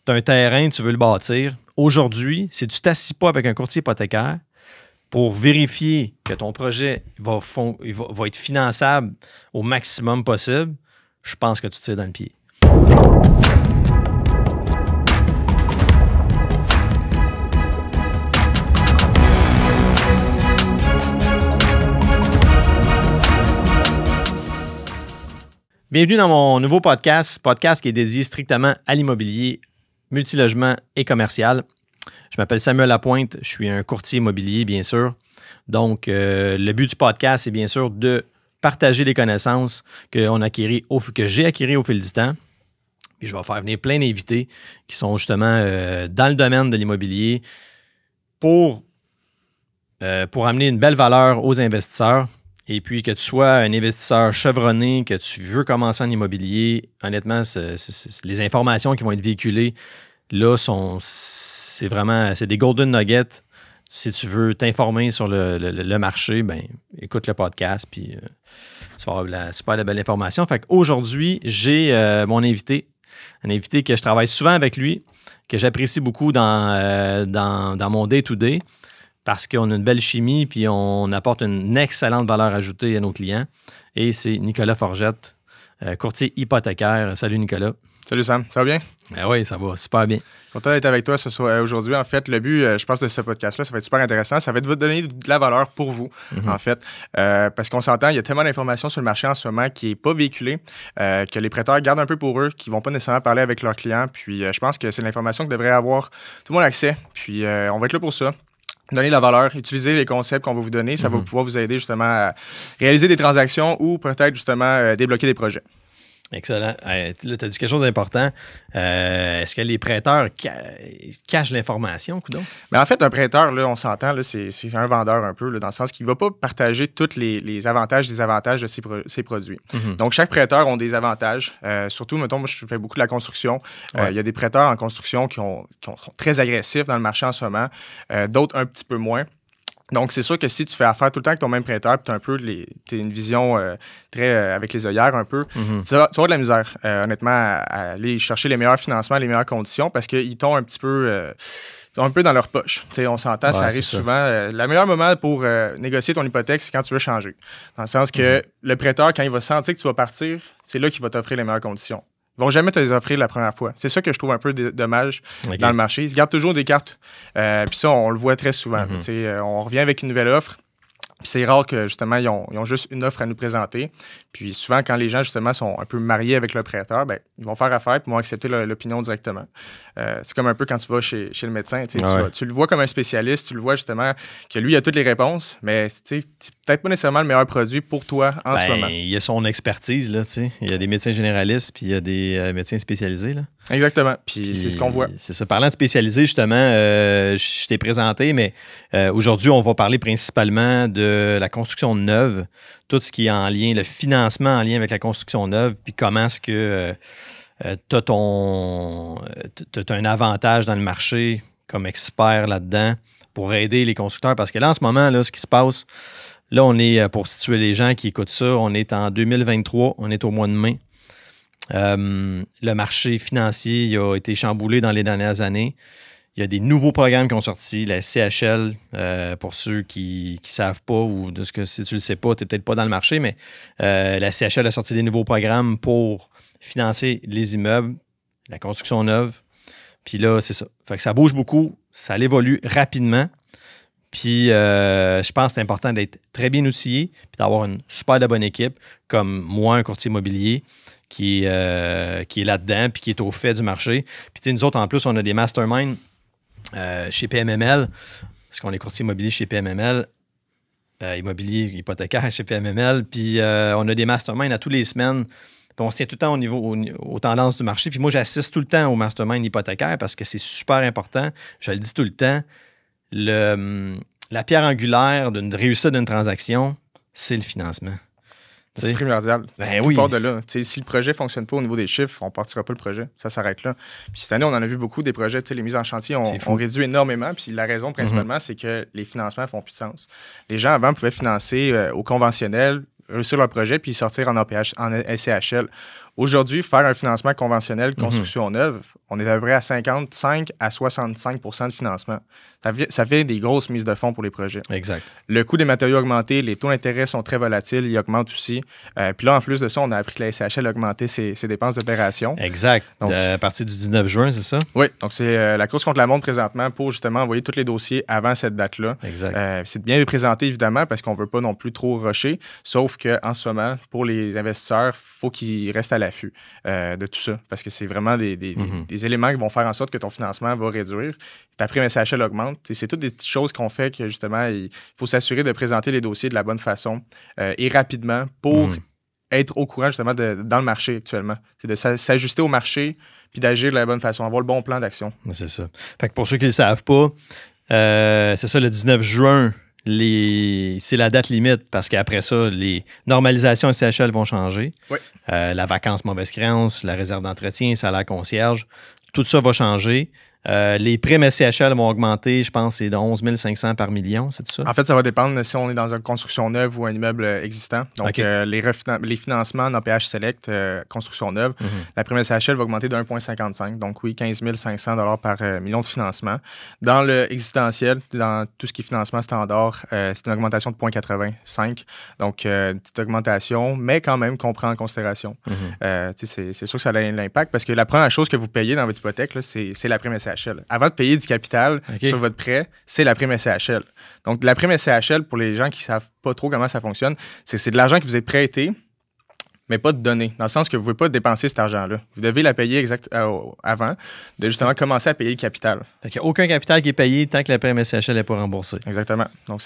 tu as un terrain, tu veux le bâtir. Aujourd'hui, si tu ne t'assis pas avec un courtier hypothécaire pour vérifier que ton projet va être finançable au maximum possible, je pense que tu te tires dans le pied. Bienvenue dans mon nouveau podcast qui est dédié strictement à l'immobilier, multilogement et commercial. Je m'appelle Samuel Lapointe, je suis un courtier immobilier, bien sûr. Donc, le but du podcast, c'est bien sûr de partager les connaissances que j'ai acquis au fil du temps. Puis je vais faire venir plein d'invités qui sont justement dans le domaine de l'immobilier pour amener une belle valeur aux investisseurs. Et puis, que tu sois un investisseur chevronné, que tu veux commencer en immobilier, honnêtement, les informations qui vont être véhiculées, là, c'est des golden nuggets. Si tu veux t'informer sur le marché, ben écoute le podcast, puis tu vas avoir super belle information. Fait qu'aujourd'hui, j'ai mon invité, un invité que je travaille souvent avec lui, que j'apprécie beaucoup dans mon day-to-day. Parce qu'on a une belle chimie puis on apporte une excellente valeur ajoutée à nos clients. Et c'est Nicolas Forgette, courtier hypothécaire. Salut Nicolas. Salut Sam, ça va bien? Oui, ça va super bien. Content d'être avec toi aujourd'hui. En fait, le but, je pense, de ce podcast-là, ça va être super intéressant. Ça va être de vous donner de la valeur pour vous, en fait. Parce qu'on s'entend, il y a tellement d'informations sur le marché en ce moment qui n'est pas véhiculée, que les prêteurs gardent un peu pour eux, qui ne vont pas nécessairement parler avec leurs clients. Puis je pense que c'est l'information que devrait avoir tout le monde accès. Puis on va être là pour ça. Donner de la valeur, utiliser les concepts qu'on va vous donner, ça va pouvoir vous aider justement à réaliser des transactions ou peut-être justement débloquer des projets. Excellent. Là, tu as dit quelque chose d'important. Est-ce que les prêteurs cachent l'information, coudonc? Mais en fait, un prêteur, là, on s'entend, là, c'est un vendeur un peu, là, dans le sens qu'il ne va pas partager tous les avantages, désavantages de ses produits. Donc, chaque prêteur a des avantages. Surtout, mettons, moi, je fais beaucoup de la construction. Il y a des prêteurs en construction qui sont très agressifs dans le marché en ce moment, d'autres un petit peu moins. Donc, c'est sûr que si tu fais affaire tout le temps avec ton même prêteur, puis tu as une vision très avec les œillères un peu, tu vas avoir de la misère, honnêtement, à aller chercher les meilleurs financements, les meilleures conditions, parce qu'ils tombent un petit peu dans leur poche. T'sais, on s'entend, ça arrive souvent. Le meilleur moment pour négocier ton hypothèque, c'est quand tu veux changer. Dans le sens que le prêteur, quand il va sentir que tu vas partir, c'est là qu'il va t'offrir les meilleures conditions. Ils ne vont jamais te les offrir la première fois. C'est ça que je trouve un peu dommage dans le marché. Ils se gardent toujours des cartes. Puis ça, on le voit très souvent. On revient avec une nouvelle offre. Puis c'est rare que, justement, ils ont juste une offre à nous présenter. Puis souvent, quand les gens, justement, sont un peu mariés avec le prêteur, ben, ils vont faire affaire et vont accepter l'opinion directement. C'est comme un peu quand tu vas chez le médecin. Tu le vois comme un spécialiste, tu le vois, justement, que lui, il a toutes les réponses, mais c'est peut-être pas nécessairement le meilleur produit pour toi en ce moment. Il y a son expertise, là, tu sais. Il y a des médecins généralistes puis il y a des médecins spécialisés, là. Exactement. Puis c'est ce qu'on voit. C'est ça. Parlant de spécialisés, justement, je t'ai présenté, mais aujourd'hui, on va parler principalement de la construction neuve, tout ce qui est en lien, le financement en lien avec la construction neuve, puis comment est-ce que tu as un avantage dans le marché comme expert là-dedans pour aider les constructeurs. Parce que là, en ce moment, là, ce qui se passe, là, on est, pour situer les gens qui écoutent ça, on est en 2023, on est au mois de mai. Le marché financier il a été chamboulé dans les dernières années. Il y a des nouveaux programmes qui ont sorti, la CHL, pour ceux qui ne savent pas, ou de ce que si tu ne le sais pas, tu n'es peut-être pas dans le marché, mais la CHL a sorti des nouveaux programmes pour financer les immeubles, la construction neuve. Puis là, c'est ça. Fait que ça bouge beaucoup, ça évolue rapidement. Puis je pense que c'est important d'être très bien outillé, puis d'avoir une super de bonne équipe, comme moi, un courtier immobilier, qui est là-dedans, puis qui est au fait du marché. Puis tu sais, nous autres, en plus, on a des masterminds chez PMML, parce qu'on est courtier immobilier chez PMML, immobilier hypothécaire chez PMML, puis on a des masterminds à tous les semaines. Puis on se tient tout le temps aux tendances du marché. Puis moi, j'assiste tout le temps au mastermind hypothécaire parce que c'est super important. Je le dis tout le temps. La pierre angulaire d'une réussite d'une transaction, c'est le financement. C'est primordial. Ben oui. Part de là. Si le projet ne fonctionne pas au niveau des chiffres, on ne partira pas le projet. Ça s'arrête là. Puis cette année, on en a vu beaucoup des projets. Les mises en chantier ont réduit énormément. Puis la raison principalement, c'est que les financements ne font plus de sens. Les gens avant pouvaient financer au conventionnel, réussir leur projet puis sortir en APH, en SCHL. Aujourd'hui, faire un financement conventionnel, construction neuve, on est à peu près à 55 à 65 % de financement. Ça fait des grosses mises de fonds pour les projets. Exact. Le coût des matériaux a augmenté, les taux d'intérêt sont très volatiles, ils augmentent aussi. Puis là, en plus de ça, on a appris que la SCHL a augmenté ses dépenses d'opération. Exact. Donc, à partir du 19 juin, c'est ça? Oui, donc c'est la course contre la montre présentement pour justement envoyer tous les dossiers avant cette date-là. Exact. C'est bien présenté, évidemment, parce qu'on ne veut pas non plus trop rusher, sauf qu'en ce moment, pour les investisseurs, il faut qu'ils restent à l'affût de tout ça, parce que c'est vraiment des éléments qui vont faire en sorte que ton financement va réduire. Ta prime SCHL augmente. C'est toutes des petites choses qu'on fait que, justement, il faut s'assurer de présenter les dossiers de la bonne façon et rapidement pour être au courant, justement, dans le marché actuellement. C'est de s'ajuster au marché puis d'agir de la bonne façon, avoir le bon plan d'action. C'est ça. Fait que pour ceux qui ne le savent pas, c'est ça, le 19 juin, c'est la date limite parce qu'après ça, les normalisations SCHL vont changer. Oui. La vacance mauvaise créance, la réserve d'entretien, salaire concierge, tout ça va changer. Les primes SCHL vont augmenter, je pense, c'est de 11 500 par million, c'est ça? En fait, ça va dépendre si on est dans une construction neuve ou un immeuble existant. Donc, les financements en APH Select, construction neuve, la prime SCHL va augmenter de 1,55. Donc, oui, 15 500 par million de financement. Dans le existentiel, dans tout ce qui est financement standard, c'est une augmentation de 0,85. Donc, une petite augmentation, mais quand même qu'on prend en considération. C'est sûr que ça a l'impact parce que la première chose que vous payez dans votre hypothèque, c'est la prime SCHL. Avant de payer du capital sur votre prêt, c'est la prime SCHL. Donc, la prime SCHL, pour les gens qui ne savent pas trop comment ça fonctionne, c'est de l'argent qui vous est prêté, mais pas de donné, dans le sens que vous ne pouvez pas dépenser cet argent-là. Vous devez la payer avant de justement commencer à payer le capital. Il n'y a aucun capital qui est payé tant que la prime SCHL n'est pas remboursée. Exactement. Donc,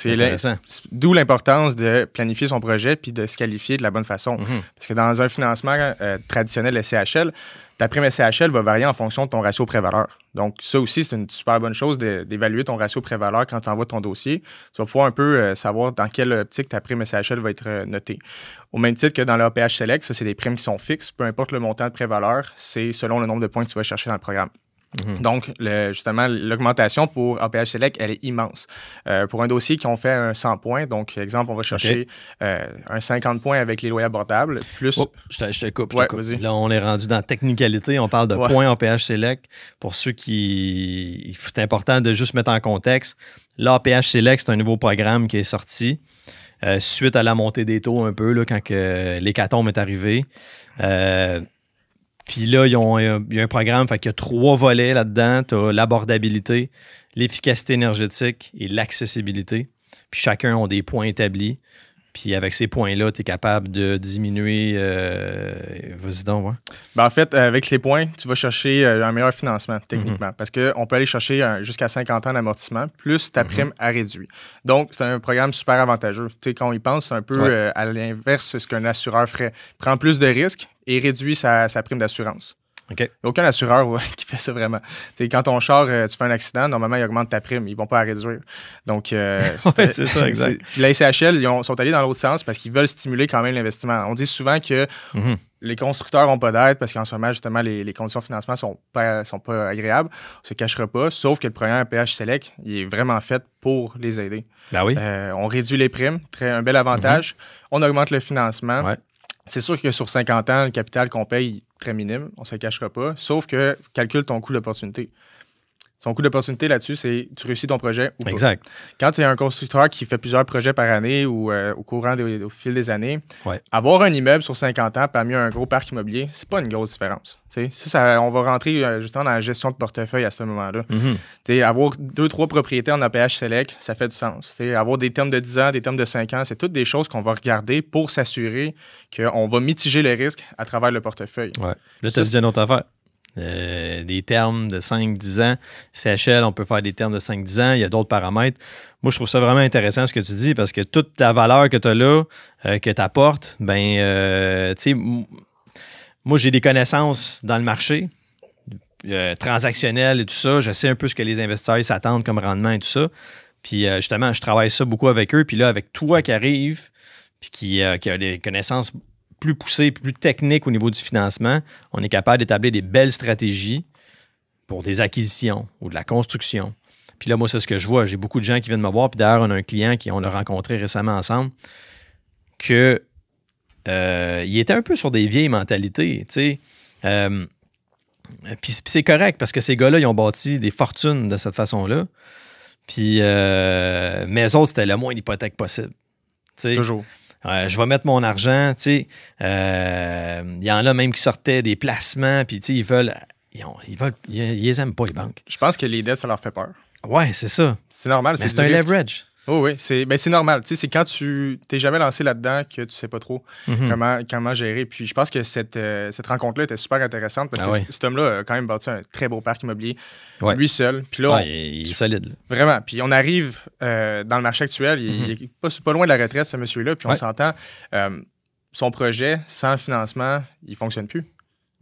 d'où l'importance de planifier son projet puis de se qualifier de la bonne façon. Parce que dans un financement traditionnel SCHL, ta prime SCHL va varier en fonction de ton ratio prêt-valeur. Donc, ça aussi, c'est une super bonne chose d'évaluer ton ratio prêt-valeur quand tu envoies ton dossier. Tu vas pouvoir un peu savoir dans quelle optique ta prime SCHL va être notée. Au même titre que dans l'APH Select, ça, c'est des primes qui sont fixes. Peu importe le montant de prêt-valeur, c'est selon le nombre de points que tu vas chercher dans le programme. Donc, justement, l'augmentation pour APH Select, elle est immense. Pour un dossier qui ont fait un 100 points, donc, exemple, on va chercher un 50 points avec les loyers abordables, plus... Oh, je te coupe. Vas-y. Là, on est rendu dans la technicalité. On parle de points APH Select. Pour ceux qui... C'est important de juste mettre en contexte. L'APH Select, c'est un nouveau programme qui est sorti suite à la montée des taux un peu, là, quand l'hécatombe est arrivé. Puis là, il y a un programme, fait qu'il y a 3 volets là-dedans. Tu as l'abordabilité, l'efficacité énergétique et l'accessibilité. Puis chacun a des points établis. Puis avec ces points-là, tu es capable de diminuer... Vas-y donc, ouais. Ben en fait, avec les points, tu vas chercher un meilleur financement, techniquement. Parce qu'on peut aller chercher jusqu'à 50 ans d'amortissement, plus ta prime à réduit. Donc, c'est un programme super avantageux. Tu sais, quand on y pense, c'est un peu à l'inverse de ce qu'un assureur ferait. Il prend plus de risques et réduit sa prime d'assurance. OK. Il n'y a aucun assureur qui fait ça vraiment. T'sais, quand ton char, tu fais un accident, normalement, il augmente ta prime. Ils ne vont pas la réduire. Donc, c'est ça, exact. La SCHL, ils sont allés dans l'autre sens parce qu'ils veulent stimuler quand même l'investissement. On dit souvent que les constructeurs n'ont pas d'aide parce qu'en ce moment, justement, les conditions de financement sont pas agréables. On ne se cachera pas. Sauf que le programme APH Select, il est vraiment fait pour les aider. Ben oui. On réduit les primes. Un bel avantage. On augmente le financement. Ouais. C'est sûr que sur 50 ans, le capital qu'on paye est très minime, on ne se cachera pas, sauf que calcule ton coût d'opportunité. Son coût d'opportunité là-dessus, c'est tu réussis ton projet ou pas. Exact. Quand tu es un constructeur qui fait plusieurs projets par année ou au fil des années, avoir un immeuble sur 50 ans parmi un gros parc immobilier, c'est pas une grosse différence. Ça, on va rentrer justement dans la gestion de portefeuille à ce moment-là. Avoir 2-3 propriétés en APH Select, ça fait du sens. Avoir des termes de 10 ans, des termes de 5 ans, c'est toutes des choses qu'on va regarder pour s'assurer qu'on va mitiger le risque à travers le portefeuille. Ouais. Là, tu as dit une autre affaire. Des termes de 5-10 ans. CHL, on peut faire des termes de 5-10 ans. Il y a d'autres paramètres. Moi, je trouve ça vraiment intéressant ce que tu dis parce que toute ta valeur que tu as là, que tu apportes, tu sais, moi, j'ai des connaissances dans le marché transactionnel et tout ça. Je sais un peu ce que les investisseurs s'attendent comme rendement et tout ça. Puis, justement, je travaille ça beaucoup avec eux. Puis là, avec toi qui arrive, puis qui a des connaissances plus poussé, plus technique au niveau du financement, on est capable d'établir des belles stratégies pour des acquisitions ou de la construction. Puis là, moi, c'est ce que je vois. J'ai beaucoup de gens qui viennent me voir. Puis d'ailleurs, on a un client on l'a rencontré récemment ensemble, que il était un peu sur des vieilles mentalités, tu sais. Puis c'est correct parce que ces gars-là, ils ont bâti des fortunes de cette façon-là. Puis, mais eux autres, c'était le moins d'hypothèques possible. T'sais, toujours. Je vais mettre mon argent, tu sais. Il y en a même qui sortaient des placements, puis tu sais, ils les aiment pas, les banques. Je pense que les dettes, ça leur fait peur. Ouais, c'est ça. C'est normal. Mais c'est un leverage. Oh oui, c'est normal. Tu sais, c'est quand tu t'es jamais lancé là-dedans que tu sais pas trop comment gérer. Puis je pense que cette rencontre-là était super intéressante parce que cet homme-là a quand même bâti un très beau parc immobilier, lui seul. Puis là, il est solide. Là. Vraiment. Puis on arrive dans le marché actuel, il est pas loin de la retraite, ce monsieur-là. Puis on s'entend, son projet, sans financement, il fonctionne plus.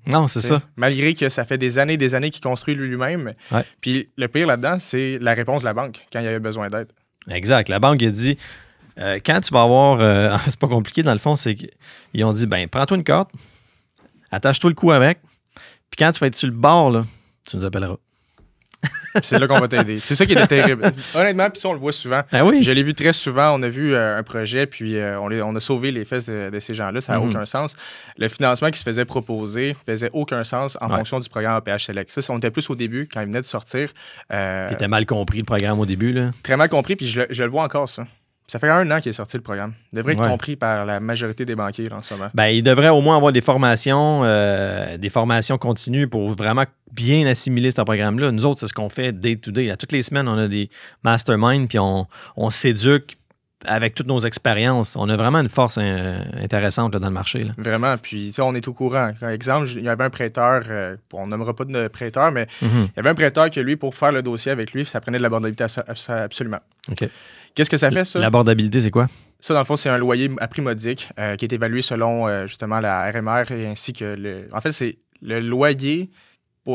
Non, c'est ça. Malgré que ça fait des années qu'il construit lui-même. Puis le pire là-dedans, c'est la réponse de la banque quand il y avait besoin d'aide. Exact. La banque a dit, quand tu vas avoir... c'est pas compliqué, dans le fond, c'est qu'ils ont dit, ben prends-toi une corde, attache-toi le cou avec, puis quand tu vas être sur le bord, là, tu nous appelleras. C'est là qu'on va t'aider. C'est ça qui était terrible. Honnêtement, puis ça, on le voit souvent. Ah oui? Je l'ai vu très souvent. On a vu un projet, puis on a sauvé les fesses de ces gens-là. Ça n'a aucun sens. Le financement qui se faisait proposer faisait aucun sens en fonction du programme APH Select. Ça, on était plus au début, quand il venait de sortir. Puis t'as mal compris le programme au début, là? Très mal compris, puis je le vois encore, ça. Ça fait 1 an qu'il est sorti le programme. Il devrait être compris par la majorité des banquiers là, en ce moment. Ben, il devrait au moins avoir des formations continues pour vraiment bien assimiler ce programme-là. Nous autres, c'est ce qu'on fait day to day. Toutes les semaines, on a des masterminds, puis on s'éduque avec toutes nos expériences. On a vraiment une force intéressante là, dans le marché. Là. Vraiment. Puis, on est au courant. Par exemple, il y avait un prêteur, on nommera pas de prêteur, mais il y avait un prêteur que lui, pour faire le dossier avec lui, ça prenait de l'abordabilité absolument. OK. Qu'est-ce que ça fait, ça? L'abordabilité, c'est quoi? Ça, dans le fond, c'est un loyer à prix modique qui est évalué selon, justement, la RMR et ainsi que En fait, c'est le loyer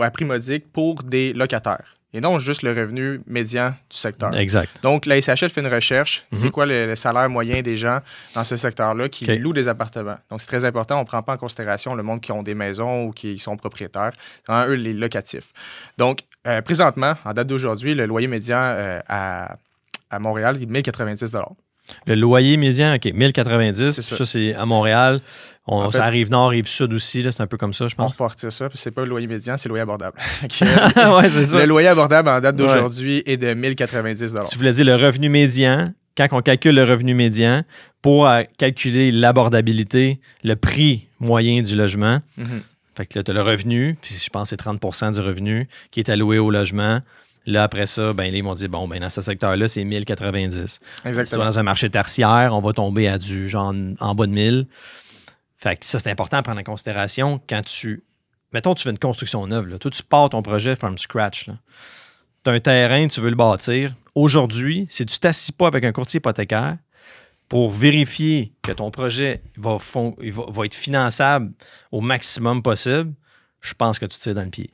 à prix modique pour des locataires et non juste le revenu médian du secteur. Exact. Donc, la SHL fait une recherche. C'est quoi le salaire moyen des gens dans ce secteur-là qui louent des appartements? Donc, c'est très important. On ne prend pas en considération le monde qui ont des maisons ou qui sont propriétaires. C'est vraiment eux les locatifs. Donc, présentement, en date d'aujourd'hui, le loyer médian à Montréal, il est de 1090 $. Le loyer médian, OK, 1090. Ça, c'est à Montréal. Ça arrive nord, rive sud aussi. C'est un peu comme ça, je pense. On repartit ça. C'est pas le loyer médian, c'est le loyer abordable. Ouais, c'est ça. Le loyer abordable en date d'aujourd'hui est de 1090 $. Tu voulais dire le revenu médian. Quand on calcule le revenu médian, pour calculer l'abordabilité, le prix moyen du logement, fait que là, tu as le revenu, puis je pense que c'est 30 % du revenu qui est alloué au logement. Là, après ça, ben, ils m'ont dit, bon, ben, dans ce secteur-là, c'est 1090. Exactement. Si on est dans un marché tertiaire, on va tomber à du genre en bas de 1000. Fait que ça, c'est important à prendre en considération quand mettons, tu fais une construction neuve. Là. Toi, tu pars ton projet from scratch. Tu as un terrain, tu veux le bâtir. Aujourd'hui, si tu ne t'assis pas avec un courtier hypothécaire pour vérifier que ton projet va être finançable au maximum possible, je pense que tu te tires dans le pied.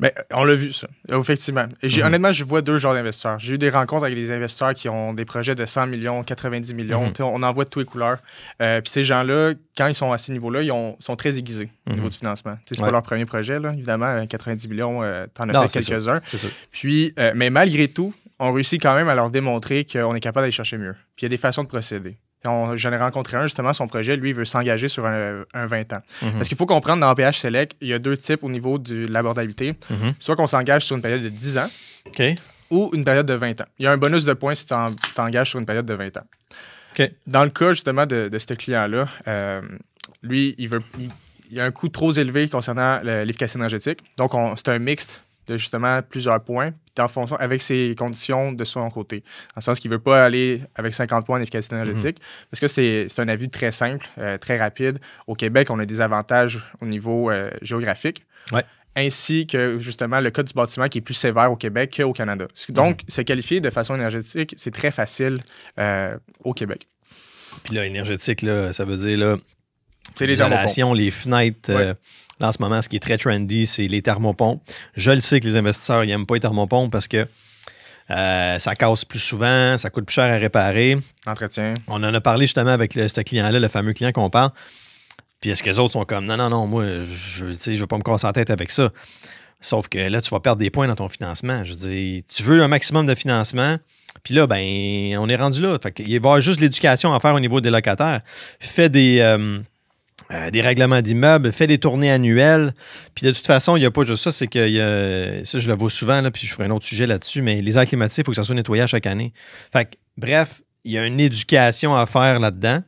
Mais on l'a vu, ça, effectivement. Et honnêtement, je vois 2 genres d'investisseurs. J'ai eu des rencontres avec des investisseurs qui ont des projets de 100 millions, 90 millions. On en voit de tous les couleurs. Puis ces gens-là, quand ils sont à ce niveau-là, ils sont très aiguisés au niveau du financement. C'est pas leur premier projet, là, évidemment. 90 millions, t'en as fait quelques-uns. C'est sûr. Puis, mais malgré tout, on réussit quand même à leur démontrer qu'on est capable d'aller chercher mieux. Puis il y a des façons de procéder. J'en ai rencontré un, justement, son projet, lui, il veut s'engager sur un 20 ans. Parce qu'il faut comprendre, dans APH Select, il y a 2 types au niveau de l'abordabilité. Soit qu'on s'engage sur une période de 10 ans ou une période de 20 ans. Il y a un bonus de points si tu t'engages sur une période de 20 ans. Dans le cas, justement, de ce client-là, lui, il a un coût trop élevé concernant l'efficacité énergétique. Donc, c'est un mixte de justement plusieurs points, en fonction avec ses conditions de son côté. Dans le sens qu'il ne veut pas aller avec 50 points en efficacité énergétique, parce que c'est un avis très simple, très rapide. Au Québec, on a des avantages au niveau géographique, ainsi que justement le code du bâtiment qui est plus sévère au Québec qu'au Canada. Donc, se qualifier de façon énergétique, c'est très facile au Québec. Puis là, énergétique, là, ça veut dire là, l'isolation, les fenêtres. Là, en ce moment, ce qui est très trendy, c'est les thermopompes. Je le sais que les investisseurs n'aiment pas les thermopompes parce que ça casse plus souvent, ça coûte plus cher à réparer. Entretien. On en a parlé justement avec ce client-là, le fameux client qu'on parle. Puis est-ce que les autres sont comme, non, moi, je ne veux pas me casser la tête avec ça. Sauf que là, tu vas perdre des points dans ton financement. Je veux dire, tu veux un maximum de financement, puis là, ben, on est rendu là. Fait qu'il va y avoir juste l'éducation à faire au niveau des locataires. Fais des règlements d'immeubles, fais des tournées annuelles. Puis de toute façon, il n'y a pas juste ça, c'est que ça, je le vois souvent, là, puis je ferai un autre sujet là-dessus, mais les airs climatiques, il faut que ça soit nettoyé à chaque année. Fait que, bref, il y a une éducation à faire là-dedans,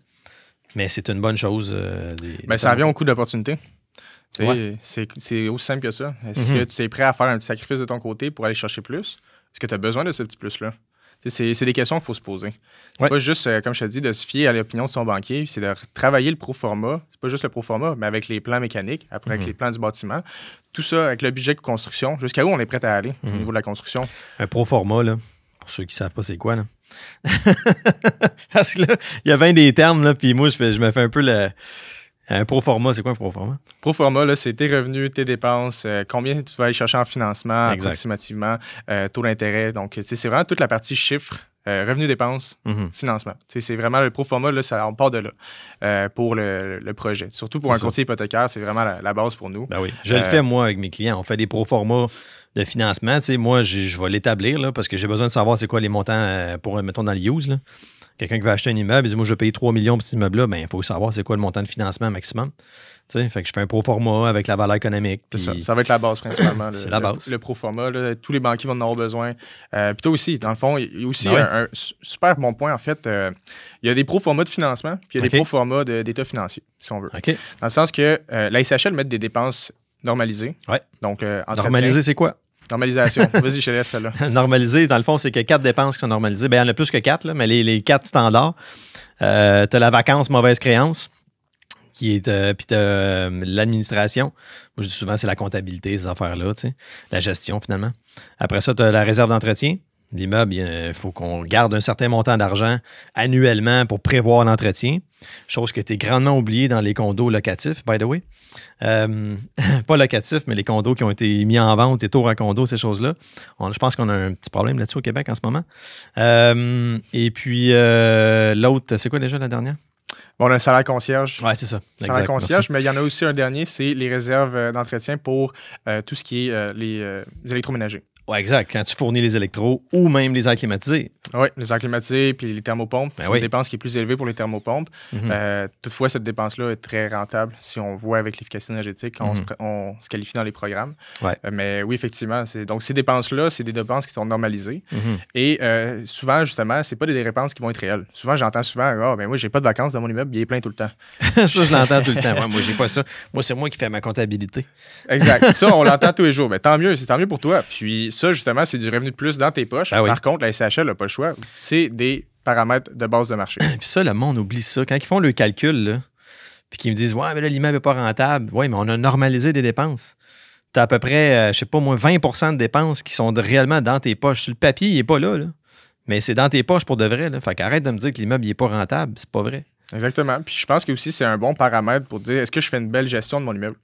mais c'est une bonne chose. Ça revient au coût d'opportunité. Ouais. C'est aussi simple que ça. Est-ce que tu es prêt à faire un petit sacrifice de ton côté pour aller chercher plus? Est-ce que tu as besoin de ce petit plus-là? C'est des questions qu'il faut se poser. C'est pas juste, comme je te dis, de se fier à l'opinion de son banquier, c'est de travailler le pro-forma. C'est pas juste le pro-forma, mais avec les plans mécaniques, après avec les plans du bâtiment. Tout ça avec le budget de construction. Jusqu'à où on est prêt à aller au niveau de la construction? Un pro-forma, là, pour ceux qui ne savent pas c'est quoi, là. Parce que là, il y a bien des termes, là, puis moi, je me fais un peu un pro-forma. C'est quoi un pro-forma? Pro-forma, là, c'est tes revenus, tes dépenses, combien tu vas aller chercher en financement, approximativement, taux d'intérêt. Donc, c'est vraiment toute la partie chiffres, revenus, dépenses, financement. C'est vraiment le pro-forma, là, on part de là pour le projet. Surtout pour un courtier hypothécaire, c'est vraiment la base pour nous. Ben oui. Je le fais, moi, avec mes clients. On fait des pro-forma de financement. Moi, je vais l'établir là, parce que j'ai besoin de savoir c'est quoi les montants pour, mettons, dans le use. Là. Quelqu'un qui veut acheter un immeuble, il dit, moi, je vais payer 3 millions pour cet immeuble-là. Ben, il faut savoir c'est quoi le montant de financement maximum. Fait que je fais un pro-forma avec la valeur économique. Puis... Ça va être la base principalement. C'est la base. Le pro-forma, tous les banquiers vont en avoir besoin. Puis toi aussi, dans le fond, il y a aussi un super bon point, en fait. Il y a des pro-formas de financement, puis il y a des pro-formas d'état financier, si on veut. Okay. Dans le sens que la SHL met des dépenses normalisées. Ouais. Donc, normalisé, c'est quoi? Normalisation. Vas-y, je te laisse celle-là. Normalisé, dans le fond, c'est que 4 dépenses qui sont normalisées. Bien, il y en a plus que 4, là, mais les 4 standards. Tu as la vacance, mauvaise créance, qui est puis tu as l'administration. Moi, je dis souvent, c'est la comptabilité, ces affaires-là, la gestion, finalement. Après ça, tu as la réserve d'entretien. L'immeuble, il faut qu'on garde un certain montant d'argent annuellement pour prévoir l'entretien. Chose qui a été grandement oubliée dans les condos locatifs, by the way. Pas locatifs, mais les condos qui ont été mis en vente, les tours à condos, ces choses-là. Je pense qu'on a un petit problème là-dessus au Québec en ce moment. Et puis, l'autre, c'est quoi déjà la dernière? Bon, on a un salaire concierge. Oui, c'est ça. Salaire concierge, mais il y en a aussi un dernier, c'est les réserves d'entretien pour tout ce qui est les électroménagers. Oui, exact. Quand tu fournis les électros ou même les airs climatisés. Oui, les airs climatisés puis les thermopompes. Ben c'est une dépense qui est plus élevée pour les thermopompes. Toutefois, cette dépense-là est très rentable si on voit avec l'efficacité énergétique quand on se qualifie dans les programmes. Ouais. Mais oui, effectivement. Donc, ces dépenses-là, c'est des dépenses qui sont normalisées. Et souvent, justement, c'est pas des dépenses qui vont être réelles. Souvent, j'entends souvent, moi, j'ai pas de vacances dans mon immeuble, il est plein tout le temps. Ça, je l'entends tout le temps. Ouais, moi, j'ai pas ça. Moi, c'est moi qui fais ma comptabilité. Exact. Ça, on l'entend tous les jours. Mais tant mieux, c'est tant mieux pour toi. Puis ça, justement, c'est du revenu de plus dans tes poches. Par contre, la SHL n'a pas le choix. C'est des paramètres de base de marché. Puis ça, le monde oublie ça. Quand ils font le calcul, là, puis qu'ils me disent, ouais, mais là, l'immeuble n'est pas rentable. Oui, mais on a normalisé des dépenses. Tu as à peu près, je sais pas, moins 20 de dépenses qui sont réellement dans tes poches. Sur le papier, il n'est pas là. Mais c'est dans tes poches pour de vrai. Là. Fait qu'arrête de me dire que l'immeuble n'est pas rentable. C'est pas vrai. Exactement. Puis je pense que aussi c'est un bon paramètre pour dire est-ce que je fais une belle gestion de mon immeuble?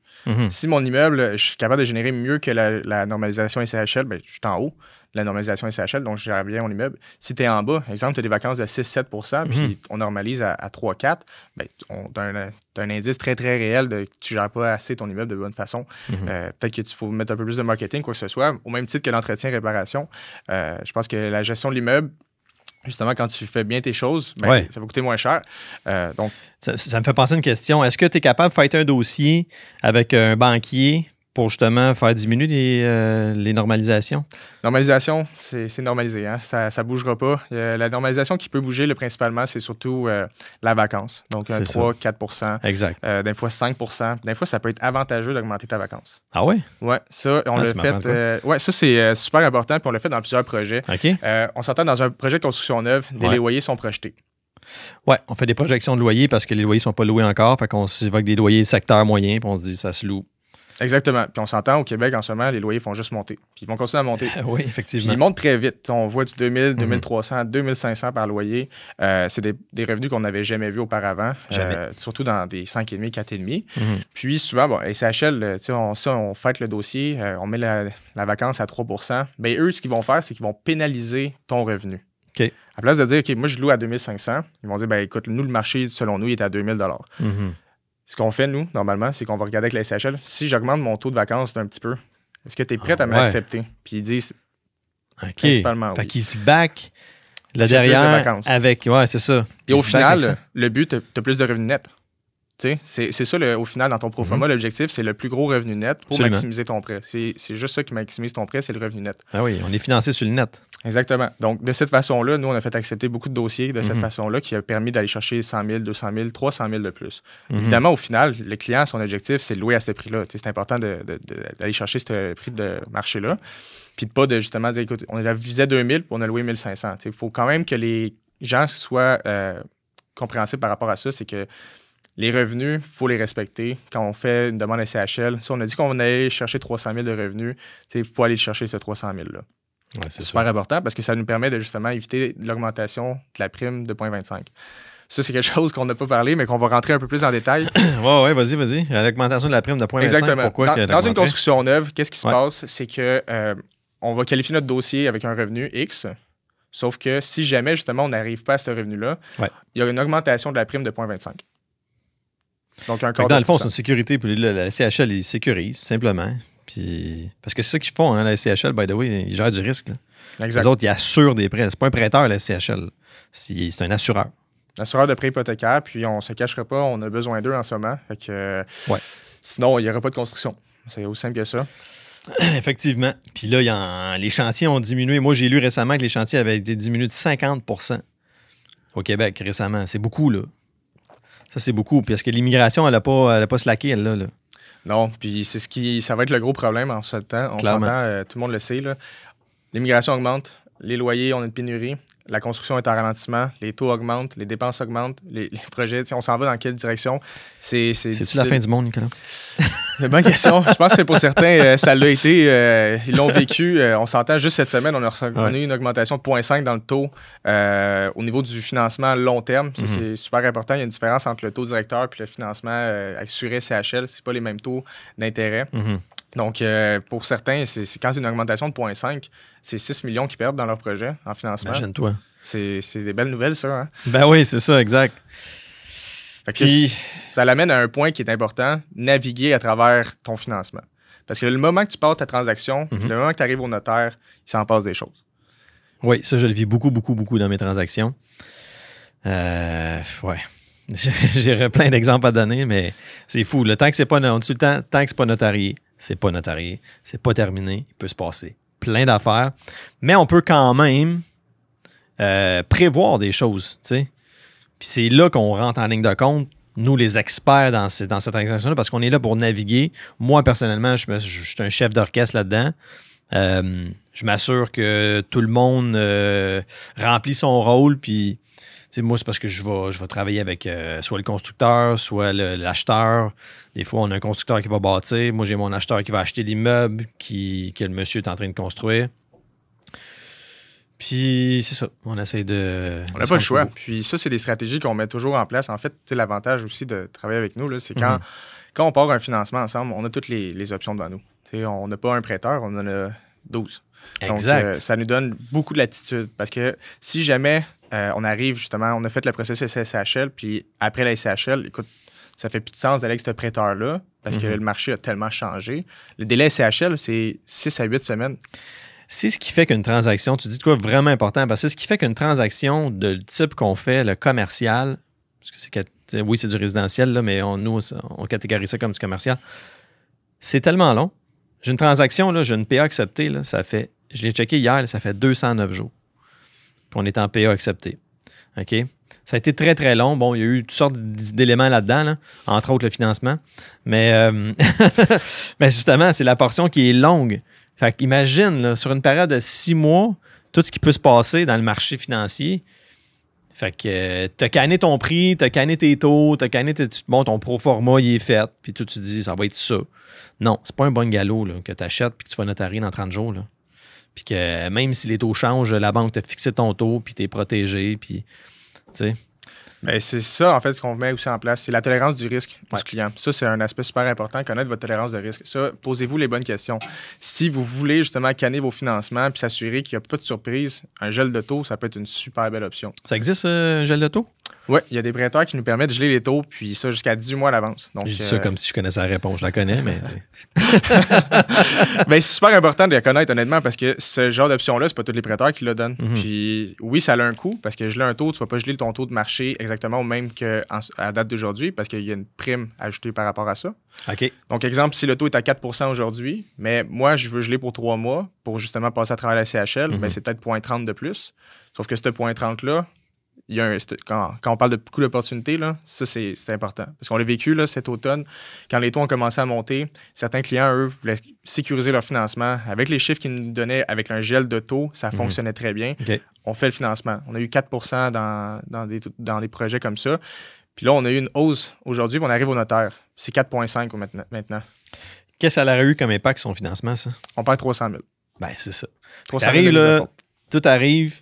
Si mon immeuble, je suis capable de générer mieux que la normalisation SCHL, bien, je suis en haut de la normalisation SCHL, donc je gère bien mon immeuble. Si tu es en bas, exemple, tu as des vacances de 6-7 puis on normalise à 3-4, bien, tu as un indice très, très réel de que tu ne gères pas assez ton immeuble de bonne façon. Peut-être que tu faut mettre un peu plus de marketing, quoi que ce soit. Au même titre que l'entretien et réparation, je pense que la gestion de l'immeuble, justement, quand tu fais bien tes choses, ça va coûter moins cher. Donc, ça me fait penser à une question. Est-ce que tu es capable de faire un dossier avec un banquier pour justement faire diminuer les normalisations? Normalisation, c'est normalisé. Hein? Ça ne bougera pas. La normalisation qui peut bouger, principalement, c'est surtout la vacance. Donc, 3-4 exact. Des fois, 5 Des fois, ça peut être avantageux d'augmenter ta vacance. Ah oui? Oui, ça, on l'a fait. Ça, c'est super important. Puis on l'a fait dans plusieurs projets. Okay. On s'entend dans un projet de construction neuve, les loyers sont projetés. Oui, on fait des projections de loyers parce que les loyers ne sont pas loués encore. Fait qu'on s'y va avec des loyers secteur moyen, puis on se dit ça se loue. Exactement. Puis on s'entend, au Québec, en ce moment, les loyers font juste monter. Puis ils vont continuer à monter. Oui, effectivement. Puis ils montent très vite. On voit du 2000, 2300, 2500 par loyer. C'est des revenus qu'on n'avait jamais vus auparavant. Surtout dans des 5,5, 4,5. Puis souvent, SHL, on fête le dossier, on met la vacance à 3 bien, eux, ce qu'ils vont faire, c'est qu'ils vont pénaliser ton revenu. Okay. À place de dire, OK, moi, je loue à 2500, ils vont dire, écoute, nous, le marché, selon nous, il est à 2000 Ce qu'on fait, nous, normalement, c'est qu'on va regarder avec la SHL. Si j'augmente mon taux de vacances d'un petit peu, Est-ce que tu es prête à m'accepter? Puis ils disent principalement Fait oui. qu'ils se back là J'ai plus de derrière vacances. avec... Ouais, c'est ça. Et au final, le but, tu as plus de revenus nets. C'est ça, au final, dans ton pro forma, l'objectif, c'est le plus gros revenu net pour maximiser ton prêt. C'est juste ça qui maximise ton prêt, c'est le revenu net. Ah oui, on est financé sur le net. Exactement. Donc, de cette façon-là, nous, on a fait accepter beaucoup de dossiers de cette façon-là qui a permis d'aller chercher 100 000, 200 000, 300 000 de plus. Évidemment, au final, le client, son objectif, c'est de louer à ce prix-là. C'est important d'aller chercher ce prix de marché-là. Puis de pas de justement dire, écoute, on visait 2000 puis on a loué 1500. Il faut quand même que les gens soient compréhensibles par rapport à ça. C'est que les revenus, il faut les respecter. Quand on fait une demande à CHL, si on a dit qu'on allait chercher 300 000 de revenus, il faut aller chercher ce 300 000-là. Ouais, c'est super important parce que ça nous permet de justement éviter l'augmentation de la prime de 0,25. Ça, c'est quelque chose qu'on n'a pas parlé, mais qu'on va rentrer un peu plus en détail. Oui, vas-y. L'augmentation de la prime de 0,25. Exactement. Pourquoi dans une construction neuve, qu'est-ce qui se passe? C'est que on va qualifier notre dossier avec un revenu X. Sauf que si jamais, justement, on n'arrive pas à ce revenu-là, il y a une augmentation de la prime de 0,25. Donc, un quart dans le fond, c'est une sécurité. Puis la CHL, ils sécurisent, simplement. Puis, parce que c'est ça qu'ils font, hein, la CHL, by the way, ils gèrent du risque. Là. Exact. Les autres, ils assurent des prêts. C'est pas un prêteur, la CHL. C'est un assureur. Assureur de prêt hypothécaire, puis on se cachera pas, on a besoin d'eux en ce moment. Fait que, sinon, il n'y aura pas de construction. C'est aussi simple que ça. Effectivement. Puis là, les chantiers ont diminué. Moi, j'ai lu récemment que les chantiers avaient été diminués de 50 % au Québec récemment. C'est beaucoup, là. Ça, c'est beaucoup. Parce que l'immigration, elle n'a pas slacké, elle, là. Non, puis ça va être le gros problème en ce temps. On s'entend, tout le monde le sait. L'immigration augmente, les loyers, on a une pénurie, la construction est en ralentissement, les taux augmentent, les dépenses augmentent, les projets, on s'en va dans quelle direction? C'est-tu la fin du monde, Nicolas? Bonne question. Je pense que pour certains, ça l'a été. Ils l'ont vécu. On s'entend juste cette semaine, on a eu une augmentation de 0,5 dans le taux au niveau du financement long terme. Ça, c'est super important. Il y a une différence entre le taux directeur et le financement assuré CHL. C'est pas les mêmes taux d'intérêt. Donc, pour certains, quand c'est une augmentation de 0,5, c'est 6 millions qui perdent dans leur projet en financement. Imagine-toi. C'est des belles nouvelles, ça. Hein? Ben oui, c'est ça, exact. Puis, ça l'amène à un point qui est important, naviguer à travers ton financement. Parce que le moment que tu pars ta transaction, le moment que tu arrives au notaire, il s'en passe des choses. Oui, ça, je le vis beaucoup dans mes transactions. Ouais. J'aurais plein d'exemples à donner, mais c'est fou. Le temps que c'est pas, tant que c'est pas notarié, c'est pas notarié, c'est pas terminé, il peut se passer plein d'affaires. Mais on peut quand même prévoir des choses, tu sais. Puis c'est là qu'on rentre en ligne de compte, nous, les experts dans cette transaction-là, parce qu'on est là pour naviguer. Moi, personnellement, je suis un chef d'orchestre là-dedans. Je m'assure que tout le monde remplit son rôle. Puis, moi, c'est parce que je vais travailler avec soit le constructeur, soit l'acheteur. Des fois, on a un constructeur qui va bâtir. Moi, j'ai mon acheteur qui va acheter l'immeuble que le monsieur est en train de construire. Puis, c'est ça. On essaie de... On n'a pas le choix. Puis ça, c'est des stratégies qu'on met toujours en place. En fait, l'avantage aussi de travailler avec nous, c'est quand on part un financement ensemble, on a toutes les options devant nous. On n'a pas un prêteur, on en a 12. Exact. Donc, ça nous donne beaucoup de latitude. Parce que si jamais on arrive, justement, on a fait le processus SCHL, puis après la SCHL, écoute, ça fait plus de sens d'aller avec ce prêteur-là parce que le marché a tellement changé. Le délai SCHL, c'est 6 à 8 semaines. C'est ce qui fait qu'une transaction, tu dis de quoi vraiment important, parce que c'est ce qui fait qu'une transaction de type qu'on fait, le commercial, parce que oui, c'est du résidentiel, là, mais nous, on catégorise ça comme du commercial, c'est tellement long. J'ai une transaction, là, j'ai une PA acceptée, là, je l'ai checké hier, là, ça fait 209 jours qu'on est en PA accepté. OK? Ça a été très, très long. Bon, il y a eu toutes sortes d'éléments là-dedans, là, entre autres le financement. Mais, mais justement, c'est la portion qui est longue. Fait qu'imagine, là, sur une période de 6 mois, tout ce qui peut se passer dans le marché financier. Fait que t'as canné ton prix, t'as canné tes taux, ton pro-forma, il est fait, puis tu te dis, ça va être ça. Non, c'est pas un bon galop là, que tu achètes puis que tu vas notarier dans 30 jours. Là. Puis que même si les taux changent, la banque t'a fixé ton taux, puis t'es protégé, puis, tu sais. Bien, c'est ça, en fait, ce qu'on met aussi en place. C'est la tolérance du risque du client. Ça, c'est un aspect super important, connaître votre tolérance de risque. Ça, posez-vous les bonnes questions. Si vous voulez justement canner vos financements puis s'assurer qu'il n'y a pas de surprise, un gel de taux, ça peut être une super belle option. Ça existe, un gel de taux? Oui, il y a des prêteurs qui nous permettent de geler les taux, puis ça jusqu'à 18 mois à l'avance. Je dis ça comme si je connaissais la réponse. Je la connais, mais... Ben, c'est super important de la connaître, honnêtement, parce que ce genre d'option-là, c'est pas tous les prêteurs qui le donnent. Puis oui, ça a un coût, parce que geler un taux, tu vas pas geler ton taux de marché exactement au même qu'à date d'aujourd'hui, parce qu'il y a une prime ajoutée par rapport à ça. OK. Donc, exemple, si le taux est à 4 aujourd'hui, mais moi, je veux geler pour 3 mois pour justement passer à travers la CHL, ben, c'est peut-être 0,30 de plus. Sauf que ce 0,30-là, quand on parle de coût d'opportunité, là, ça, c'est important. Parce qu'on l'a vécu là, cet automne, quand les taux ont commencé à monter, certains clients, eux, voulaient sécuriser leur financement. Avec les chiffres qu'ils nous donnaient avec un gel de taux, ça fonctionnait très bien. Okay. On fait le financement. On a eu 4 dans des projets comme ça. Puis là, on a eu une hausse aujourd'hui, puis on arrive au notaire. C'est 4,5 maintenant. Qu'est-ce que ça aurait eu comme impact son financement, ça? On perd 300 000. Ben, c'est ça. 300 000 là, tout arrive,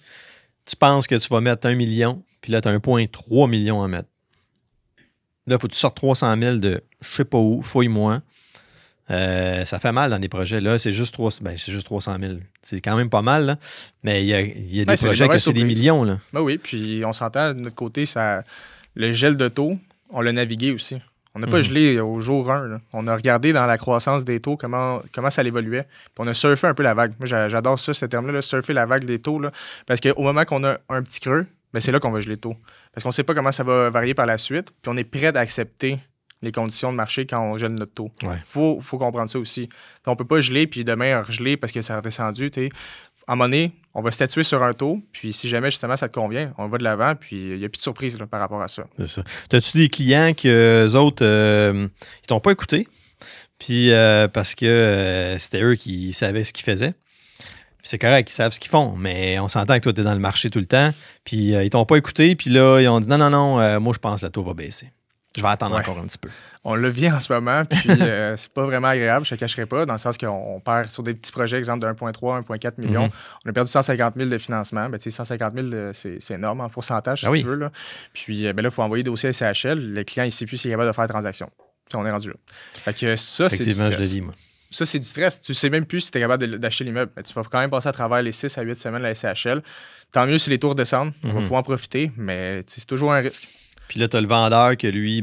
tu penses que tu vas mettre 1 million, puis là, tu as 1,3 million à mettre. Là, il faut que tu sortes 300 000 de je sais pas où, fouille-moi. Ça fait mal dans des projets. Là, c'est juste 300 000. C'est quand même pas mal, là. Mais il y a des projets que c'est des millions, là. Ben oui, puis on s'entend, de notre côté, le gel de taux, on l'a navigué aussi. On n'a pas gelé au jour 1. Là. On a regardé dans la croissance des taux comment ça évoluait. Puis on a surfé un peu la vague. Moi, j'adore ça, ce terme-là, surfer la vague des taux. Là, parce qu'au moment qu'on a un petit creux, ben, c'est là qu'on va geler les taux. Parce qu'on ne sait pas comment ça va varier par la suite. Puis on est prêt d'accepter les conditions de marché quand on gèle notre taux. Il faut comprendre ça aussi. Donc, on ne peut pas geler puis demain regeler parce que ça a redescendu. À un moment donné, on va statuer sur un taux, puis si jamais justement ça te convient, on va de l'avant, puis il n'y a plus de surprise là, par rapport à ça. C'est ça. As-tu des clients qui, eux autres, ils t'ont pas écouté, puis parce que c'était eux qui savaient ce qu'ils faisaient? C'est correct, ils savent ce qu'ils font, mais on s'entend que toi, tu es dans le marché tout le temps, puis ils t'ont pas écouté, puis là, ils ont dit non, moi, je pense que le taux va baisser. Je vais attendre encore un petit peu. On le vit en ce moment, puis c'est pas vraiment agréable, je te cacherai pas, dans le sens qu'on perd sur des petits projets, exemple de 1,3, 1,4 millions. On a perdu 150 000 de financement. Ben, 150 000, c'est énorme en pourcentage, si tu veux. Là. Puis là, il faut envoyer le dossier à CHL. Le client, il ne sait plus s'il est capable de faire la transaction. Puis on est rendu là. Fait que ça, c'est du stress. Je le dis, moi. Ça, c'est du stress. Tu ne sais même plus si tu es capable d'acheter l'immeuble. Mais tu vas quand même passer à travers les 6 à 8 semaines de la SCHL. Tant mieux si les taux redescendent. On va pouvoir en profiter, mais c'est toujours un risque. Puis là, tu as le vendeur que lui,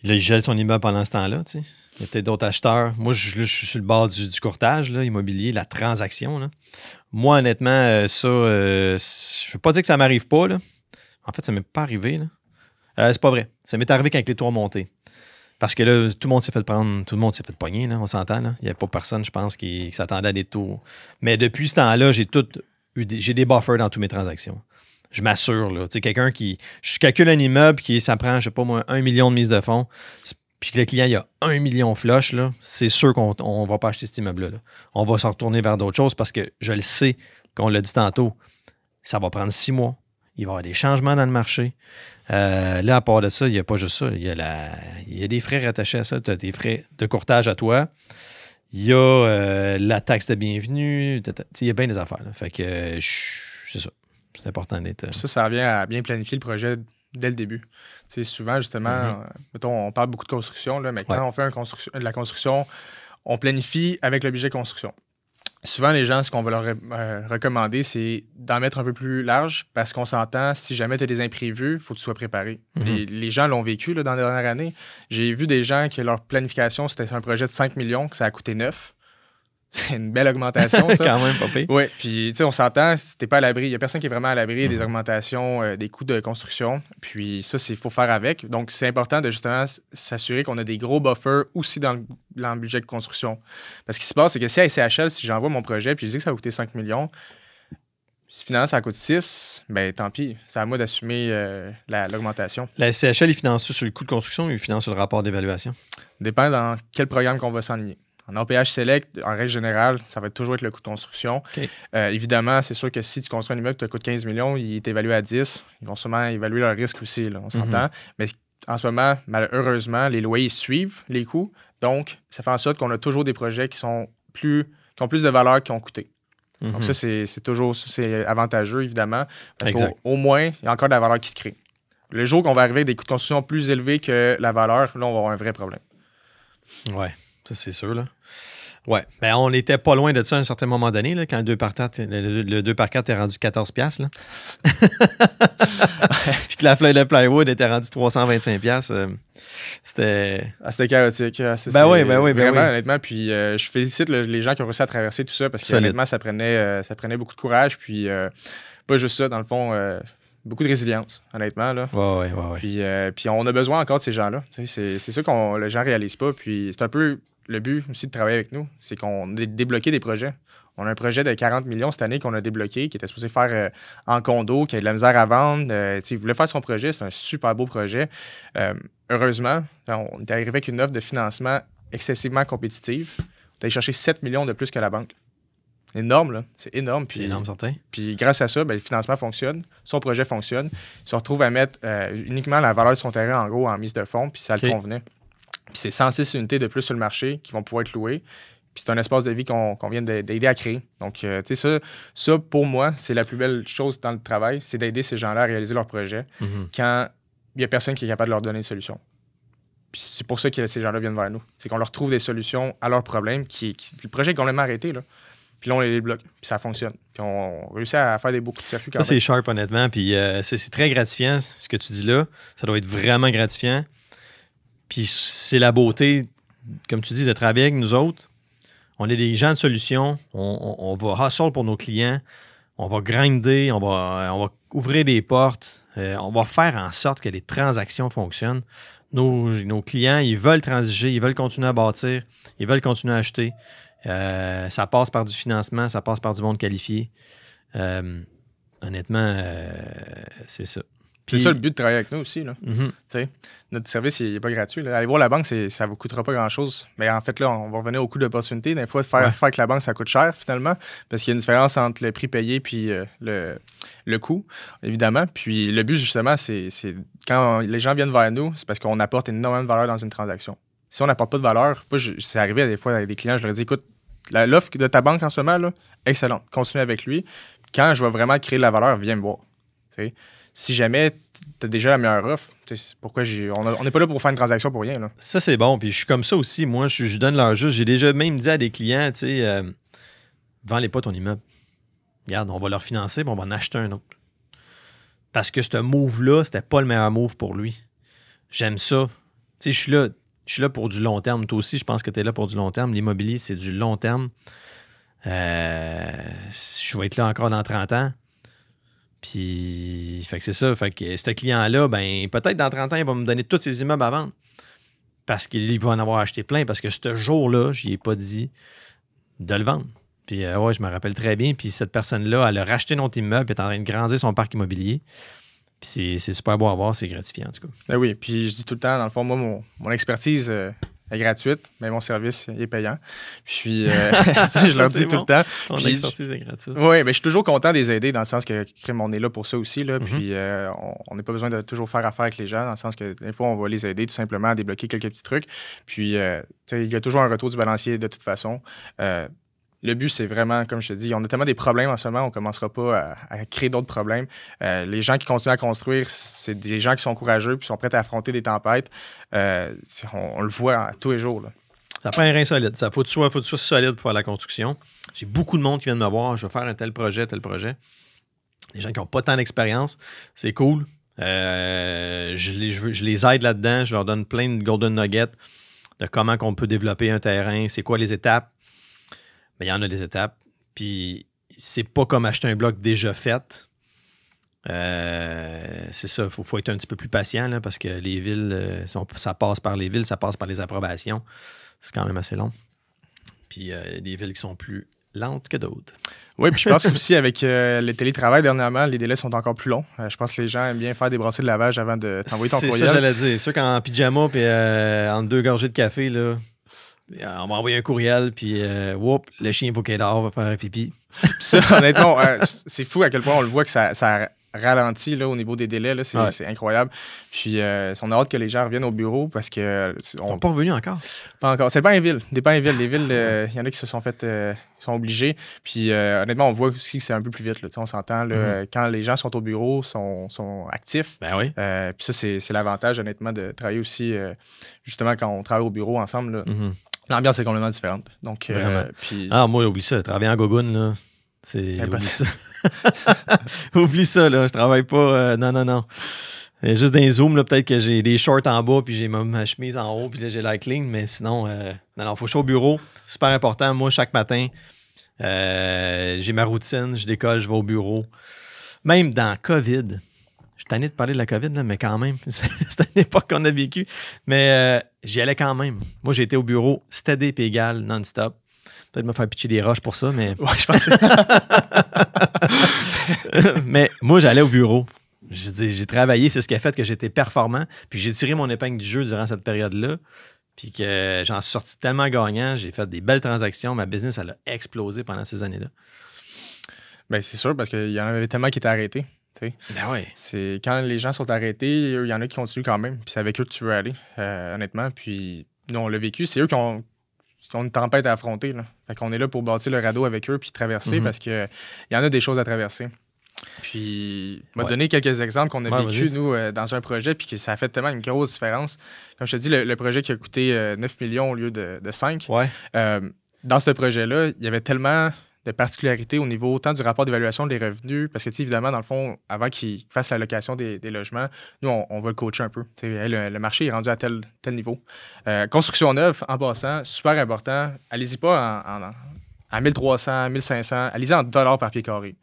il gèle son immeuble pendant ce temps-là. T'sais. Il y a peut-être d'autres acheteurs. Moi, je suis sur le bord du courtage là, immobilier, la transaction. Là. Moi, honnêtement, ça, je ne veux pas dire que ça ne m'arrive pas. Là. En fait, ça ne m'est pas arrivé. Là. C'est pas vrai. Ça m'est arrivé quand les taux ont monté. Parce que là, tout le monde s'est fait prendre, tout le monde s'est fait pogner, là, on s'entend. Là. Il n'y a pas personne, je pense, qui s'attendait à des taux. Mais depuis ce temps-là, j'ai des buffers dans toutes mes transactions. Je m'assure, là. Tu sais, quelqu'un qui. Je calcule un immeuble ça prend, je sais pas moi, 1 million de mise de fonds, puis que le client, il a 1 million flush, là, c'est sûr qu'on ne va pas acheter cet immeuble-là. Là. On va se retourner vers d'autres choses parce que je le sais, qu'on l'a dit tantôt, ça va prendre 6 mois. Il va y avoir des changements dans le marché. Là, à part de ça, il n'y a pas juste ça. Il y a des frais rattachés à ça. Tu as des frais de courtage à toi. Il y a la taxe de bienvenue. Il y a bien des affaires. Là. Fait que c'est ça. C'est important d'être. Ça revient à bien planifier le projet dès le début. T'sais, souvent, justement, mettons, on parle beaucoup de construction, là, mais quand on fait de la construction, on planifie avec le budget de construction. Souvent, les gens, ce qu'on va leur recommander, c'est d'en mettre un peu plus large parce qu'on s'entend, si jamais tu as des imprévus, il faut que tu sois préparé. Les gens l'ont vécu là, dans les dernières années. J'ai vu des gens que leur planification, c'était un projet de 5 millions, que ça a coûté 9. C'est une belle augmentation, ça. Quand même, pas pire. Oui, puis tu sais, on s'entend, si t'es pas à l'abri, il n'y a personne qui est vraiment à l'abri des augmentations, des coûts de construction. Puis ça, il faut faire avec. Donc, c'est important de justement s'assurer qu'on a des gros buffers aussi dans le budget de construction. Parce que ce qui se passe, c'est que si à SCHL, si j'envoie mon projet puis je dis que ça va coûter 5 millions, si finalement ça coûte 6, ben tant pis. C'est à moi d'assumer l'augmentation. La SCHL, il finance ça sur le coût de construction ou il finance sur le rapport d'évaluation? Dépend dans quel programme qu'on va s'enligner. En APH Select, en règle générale, ça va toujours être le coût de construction. Okay. Évidemment, c'est sûr que si tu construis un immeuble qui te coûte 15 millions, il est évalué à 10. Ils vont sûrement évaluer leur risque aussi, là, on s'entend. Mais en ce moment, malheureusement, les loyers suivent les coûts. Donc, ça fait en sorte qu'on a toujours des projets qui ont plus de valeur qu'ils ont coûté. Donc ça, c'est avantageux, évidemment. Parce qu'au moins, il y a encore de la valeur qui se crée. Le jour qu'on va arriver avec des coûts de construction plus élevés que la valeur, là, on va avoir un vrai problème. Ouais. Ça, c'est sûr, là. Ouais. Ben, on n'était pas loin de ça à un certain moment donné, là, quand le 2x4 est rendu $14. Là. Puis que la feuille de plywood était rendue $325. C'était... C'était chaotique. Ben oui. Vraiment, honnêtement. Puis je félicite les gens qui ont réussi à traverser tout ça parce que honnêtement, ça prenait beaucoup de courage. Puis pas juste ça, dans le fond, beaucoup de résilience, honnêtement. Là. Ouais. Puis on a besoin encore de ces gens-là. C'est ça que les gens ne réalisent pas. Puis c'est un peu le but aussi de travailler avec nous, c'est qu'on a débloqué des projets. On a un projet de 40 millions cette année qu'on a débloqué, qui était supposé faire en condo, qui a de la misère à vendre. Il voulait faire son projet, c'est un super beau projet. Heureusement, on est arrivé avec une offre de financement excessivement compétitive. On est allé chercher 7 millions de plus que la banque. Énorme, là. C'est énorme. C'est énorme, certain. Puis grâce à ça, le financement fonctionne, son projet fonctionne. Il se retrouve à mettre uniquement la valeur de son terrain, en gros, en mise de fonds, puis ça le convenait. Puis c'est 106 unités de plus sur le marché qui vont pouvoir être louées. Puis c'est un espace de vie qu'on vient d'aider à créer. Donc, tu sais, ça, pour moi, c'est la plus belle chose dans le travail, c'est d'aider ces gens-là à réaliser leur projet quand il n'y a personne qui est capable de leur donner une solution. Puis c'est pour ça que ces gens-là viennent vers nous. C'est qu'on leur trouve des solutions à leurs problèmes. Le projet est complètement arrêté, là. Puis là, on les débloque. Puis ça fonctionne. Puis on réussit à faire beaucoup de circuits quand même. Ça, c'est sharp, honnêtement. Puis c'est très gratifiant, ce que tu dis là. Ça doit être vraiment gratifiant. Puis c'est la beauté, comme tu dis, de travailler avec nous autres. On est des gens de solutions. On va hustle pour nos clients. On va grinder. On va ouvrir des portes. On va faire en sorte que les transactions fonctionnent. Nos clients, ils veulent transiger. Ils veulent continuer à bâtir. Ils veulent continuer à acheter. Ça passe par du financement. Ça passe par du monde qualifié. Honnêtement, c'est ça. C'est ça le but de travailler avec nous aussi. Là. Notre service, il n'est pas gratuit. Là. Aller voir la banque, ça ne vous coûtera pas grand-chose. Mais en fait, là, on va revenir au coût d'opportunité. Des fois, faire avec la banque, ça coûte cher, finalement, parce qu'il y a une différence entre le prix payé et le coût, évidemment. Puis le but, justement, c'est quand les gens viennent vers nous, c'est parce qu'on apporte énormément de valeur dans une transaction. Si on n'apporte pas de valeur, c'est arrivé des fois avec des clients, je leur dis, écoute, l'offre de ta banque en ce moment, là, excellente. Continue avec lui. Quand je vais vraiment créer de la valeur, viens me voir. T'sais. Si jamais tu as déjà la meilleure offre, pourquoi on n'est pas là pour faire une transaction pour rien. Là. Ça, c'est bon. Puis je suis comme ça aussi. Moi, je donne leur juste. J'ai déjà même dit à des clients, tu sais, vends-les pas ton immeuble. Regarde, on va leur financer, puis on va en acheter un autre. Parce que ce move-là, c'était pas le meilleur move pour lui. J'aime ça. Tu sais, je suis là pour du long terme. Toi aussi, je pense que tu es là pour du long terme. L'immobilier, c'est du long terme. Je vais être là encore dans 30 ans. Puis, fait que c'est ça. Fait que ce client-là, ben peut-être dans 30 ans, il va me donner tous ses immeubles à vendre. Parce qu'il va en avoir acheté plein. Parce que ce jour-là, je n'y ai pas dit de le vendre. Puis, ouais, je me rappelle très bien. Puis, cette personne-là, elle a racheté notre immeuble. Puis, elle est en train de grandir son parc immobilier. Puis, c'est super beau à voir. C'est gratifiant, en tout cas. Ben oui. Puis, je dis tout le temps, dans le fond, moi, mon expertise est gratuite, mais mon service est payant. Puis, je leur dis tout le temps. Ton expertise est gratuite. Oui, mais je suis toujours content de les aider dans le sens que on est là pour ça aussi. Là, Puis, on n'a pas besoin de toujours faire affaire avec les gens dans le sens que des fois, on va les aider tout simplement à débloquer quelques petits trucs. Puis, il y a toujours un retour du balancier de toute façon. Le but, c'est vraiment, comme je te dis, on a tellement des problèmes en ce moment, on ne commencera pas à créer d'autres problèmes. Les gens qui continuent à construire, c'est des gens qui sont courageux et qui sont prêts à affronter des tempêtes. On le voit tous les jours. Là. Ça prend un rein solide. Il faut que tu sois solide pour faire la construction. J'ai beaucoup de monde qui viennent me voir. Je vais faire un tel projet. Des gens qui n'ont pas tant d'expérience. C'est cool. Je les aide là-dedans. Je leur donne plein de golden nuggets de comment on peut développer un terrain. C'est quoi les étapes. Il y en a des étapes. Puis, c'est pas comme acheter un bloc déjà fait. C'est ça. Il faut être un petit peu plus patient là, parce que les villes, ça passe par les villes, ça passe par les approbations. C'est quand même assez long. Puis, il y a des villes qui sont plus lentes que d'autres. Oui, puis je pense aussi avec le télétravail dernièrement, les délais sont encore plus longs. Je pense que les gens aiment bien faire des brassées de lavage avant de t'envoyer ton courriel. C'est ça, j'allais dire. C'est sûr qu'en pyjama puis entre 2 gorgées de café, là, on m'a envoyé un courriel, puis le chien, il faut qu'il dort, va faire pipi. Ça, honnêtement, c'est fou à quel point on le voit que ça ralentit là, au niveau des délais. Là, c'est incroyable. Puis, on a hâte que les gens reviennent au bureau parce que... Ils sont pas revenus encore? Pas encore. C'est pas une ville. Les villes, il y en a qui se sont fait... sont obligés. Puis, honnêtement, on voit aussi que c'est un peu plus vite. Là, on s'entend. Là, quand les gens sont au bureau, sont actifs. Ben oui. Puis ça, c'est l'avantage, honnêtement, de travailler aussi, justement, quand on travaille au bureau ensemble. Là. L'ambiance est complètement différente. Donc, Vraiment. Puis... Ah, moi, oublie ça. Travailler en gogoune, là, c'est... Oublie ça. Oublie ça, là. Je travaille pas... non. Juste dans les zooms, là, peut-être que j'ai des shorts en bas, puis j'ai ma chemise en haut, puis là, j'ai l'air clean, mais sinon, non, faut que je sois au bureau. Super important. Moi, chaque matin, j'ai ma routine, je décolle, je vais au bureau. Même dans COVID, je suis tanné de parler de la COVID, là, mais quand même, c'est une époque qu'on a vécu. Mais j'y allais quand même. Moi, j'ai été au bureau, steady et égal, non-stop. Peut-être me faire pitcher des roches pour ça, mais... Ouais, je pensais... Mais moi, j'allais au bureau. Je dis, j'ai travaillé, c'est ce qui a fait que j'étais performant. Puis j'ai tiré mon épingle du jeu durant cette période-là. Puis que j'en suis sorti tellement gagnant. J'ai fait des belles transactions. Ma business, elle a explosé pendant ces années-là. Bien, c'est sûr, parce qu'il y en avait tellement qui étaient arrêtés. Ben ouais. C'est quand les gens sont arrêtés, il y en a qui continuent quand même. Puis c'est avec eux que tu veux aller, honnêtement. Puis nous, on l'a vécu. C'est eux qui ont une tempête à affronter. Là. Fait qu'on est là pour bâtir le radeau avec eux puis traverser parce qu'il y en a des choses à traverser. Puis, je vais donner quelques exemples qu'on a vécu, nous, dans un projet, puis que ça a fait tellement une grosse différence. Comme je te dis, le projet qui a coûté 9 millions au lieu de 5. Ouais. Dans ce projet-là, il y avait tellement de particularités au niveau autant du rapport d'évaluation des revenus, parce que, évidemment, dans le fond, avant qu'il fasse la location des logements, nous, on va le coacher un peu. Le marché est rendu à tel niveau. Construction neuve, en passant, super important. Allez-y pas à 1300, 1500, allez-y en dollars par pied carré.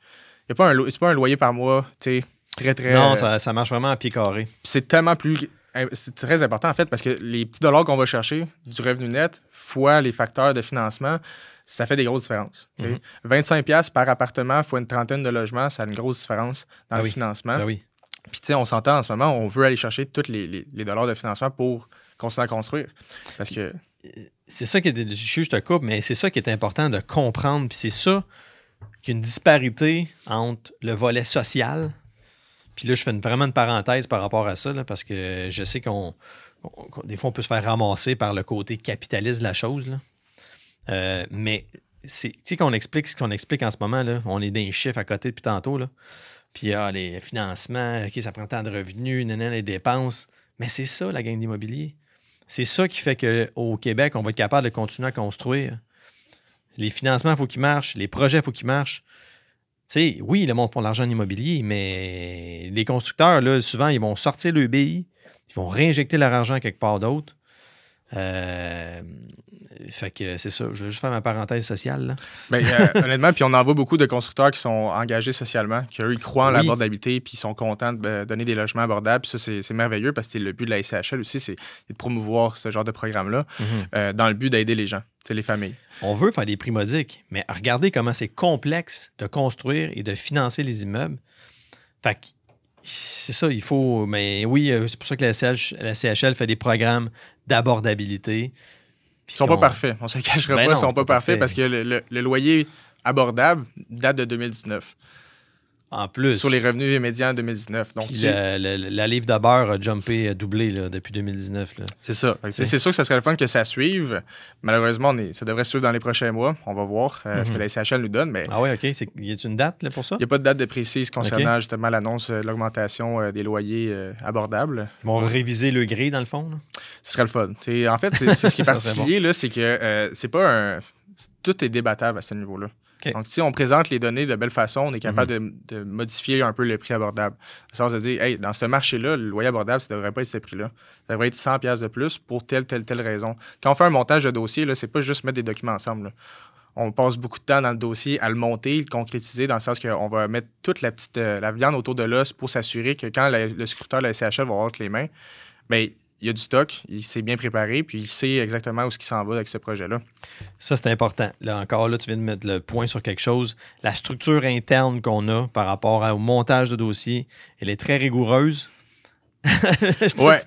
C'est pas un loyer par mois, tu sais, très... Non, ça marche vraiment à pied carré. C'est tellement plus... C'est très important, en fait, parce que les petits dollars qu'on va chercher du revenu net fois les facteurs de financement, ça fait des grosses différences. 25$ par appartement fois une trentaine de logements, ça a une grosse différence dans le financement. Ben oui. Puis, tu sais, on s'entend en ce moment, on veut aller chercher tous les dollars de financement pour continuer à construire. Parce que... C'est ça qui est... Je te coupe, mais c'est ça qui est important de comprendre. Puis c'est ça... qu'il y a une disparité entre le volet social, puis là, je fais vraiment une parenthèse par rapport à ça, là, parce que je sais des fois, on peut se faire ramasser par le côté capitaliste de la chose, là. Mais, tu sais, qu'on explique ce qu'on explique en ce moment, là, on est dans les chiffres à côté depuis tantôt, là, puis les financements, OK, ça prend tant de revenus, les dépenses, mais c'est ça, la gagne d'immobilier. C'est ça qui fait qu'au Québec, on va être capable de continuer à construire. Les financements, il faut qu'ils marchent. Les projets, il faut qu'ils marchent. Tu sais, oui, le monde font de l'argent en immobilier, mais les constructeurs, là, souvent, ils vont sortir le BI, ils vont réinjecter leur argent quelque part d'autre. Fait que c'est ça. Je vais juste faire ma parenthèse sociale. Là. Ben, honnêtement, puis on en voit beaucoup de constructeurs qui sont engagés socialement, qui eux, ils croient en l'abordabilité, puis ils sont contents de donner des logements abordables. Puis ça, c'est merveilleux parce que le but de la SCHL aussi, c'est de promouvoir ce genre de programme-là dans le but d'aider les gens, les familles. On veut faire des prix modiques, mais regardez comment c'est complexe de construire et de financer les immeubles. Fait que c'est ça, il faut... Mais oui, c'est pour ça que la CHL fait des programmes d'abordabilité. Ils sont pas parfaits. On ne se cachera pas, ils sont pas parfaits parce que le loyer abordable date de 2019. En plus. Sur les revenus médians en 2019. Donc, la livre de beurre a jumpé, a doublé là, depuis 2019. Là. C'est ça. C'est sûr que ça serait le fun que ça suive. Malheureusement, ça devrait suivre dans les prochains mois. On va voir ce que la SCHL nous donne. Mais... Ah oui, OK. Y a-t-il une date là, pour ça? Il n'y a pas de date de précise concernant justement l'annonce de l'augmentation des loyers abordables. Ils vont réviser le grille, dans le fond? Là? Ce serait le fun. En fait, c'est ce qui est particulier, là, c'est que c'est pas un... Tout est débattable à ce niveau-là. Okay. Donc, si on présente les données de belle façon, on est capable de modifier un peu le prix abordable. Dans le sens de dire, hey, dans ce marché-là, le loyer abordable, ça ne devrait pas être ce prix-là. Ça devrait être 100$ de plus pour telle raison. Quand on fait un montage de dossier, ce n'est pas juste mettre des documents ensemble. Là. On passe beaucoup de temps dans le dossier à le monter, le concrétiser, dans le sens qu'on va mettre toute la viande autour de l'os pour s'assurer que quand le scruteur de la SCHL va avoir entre les mains, bien, il y a du stock, il s'est bien préparé, puis il sait exactement où il s'en va avec ce projet-là. Ça, c'est important. Là, encore, là, tu viens de mettre le point sur quelque chose. La structure interne qu'on a par rapport au montage de dossier, elle est très rigoureuse. Ouais.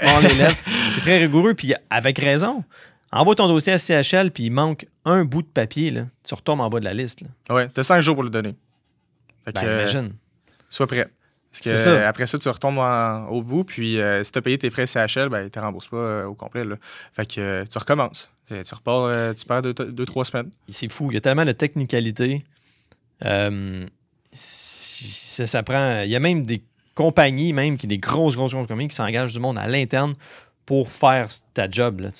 C'est très rigoureux, puis avec raison. Envoie ton dossier à CHL, puis il manque un bout de papier, là. Tu retombes en bas de la liste. Oui, tu as 5 jours pour le donner. Imagine. Sois prêt. Parce que après ça, tu retombes au bout, puis si tu as payé tes frais CHL, ben, ils ne te remboursent pas au complet. Là. Fait que tu recommences. Tu repars, tu perds 2-3 semaines. C'est fou. Il y a tellement de technicalité. Ça prend. Il y a même des compagnies, des grosses compagnies qui s'engagent du monde à l'interne pour faire ta job. Là,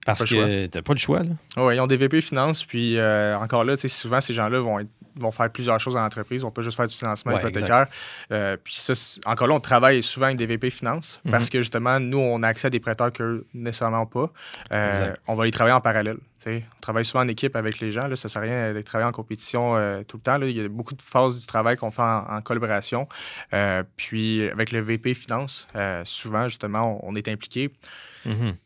Parce que tu n'as pas le choix. Oui, ils ont des VP Finance, puis encore là, souvent, ces gens-là vont faire plusieurs choses dans l'entreprise. Ils vont pas juste faire du financement hypothécaire. Puis ça, encore là, on travaille souvent avec des VP Finance parce que justement, nous, on a accès à des prêteurs qu'eux, nécessairement pas. On va les travailler en parallèle. On travaille souvent en équipe avec les gens. Là, ça ne sert à rien de travailler en compétition tout le temps. Là. Il y a beaucoup de phases du travail qu'on fait en collaboration. Puis avec le VP Finance, souvent, justement, on est impliqué.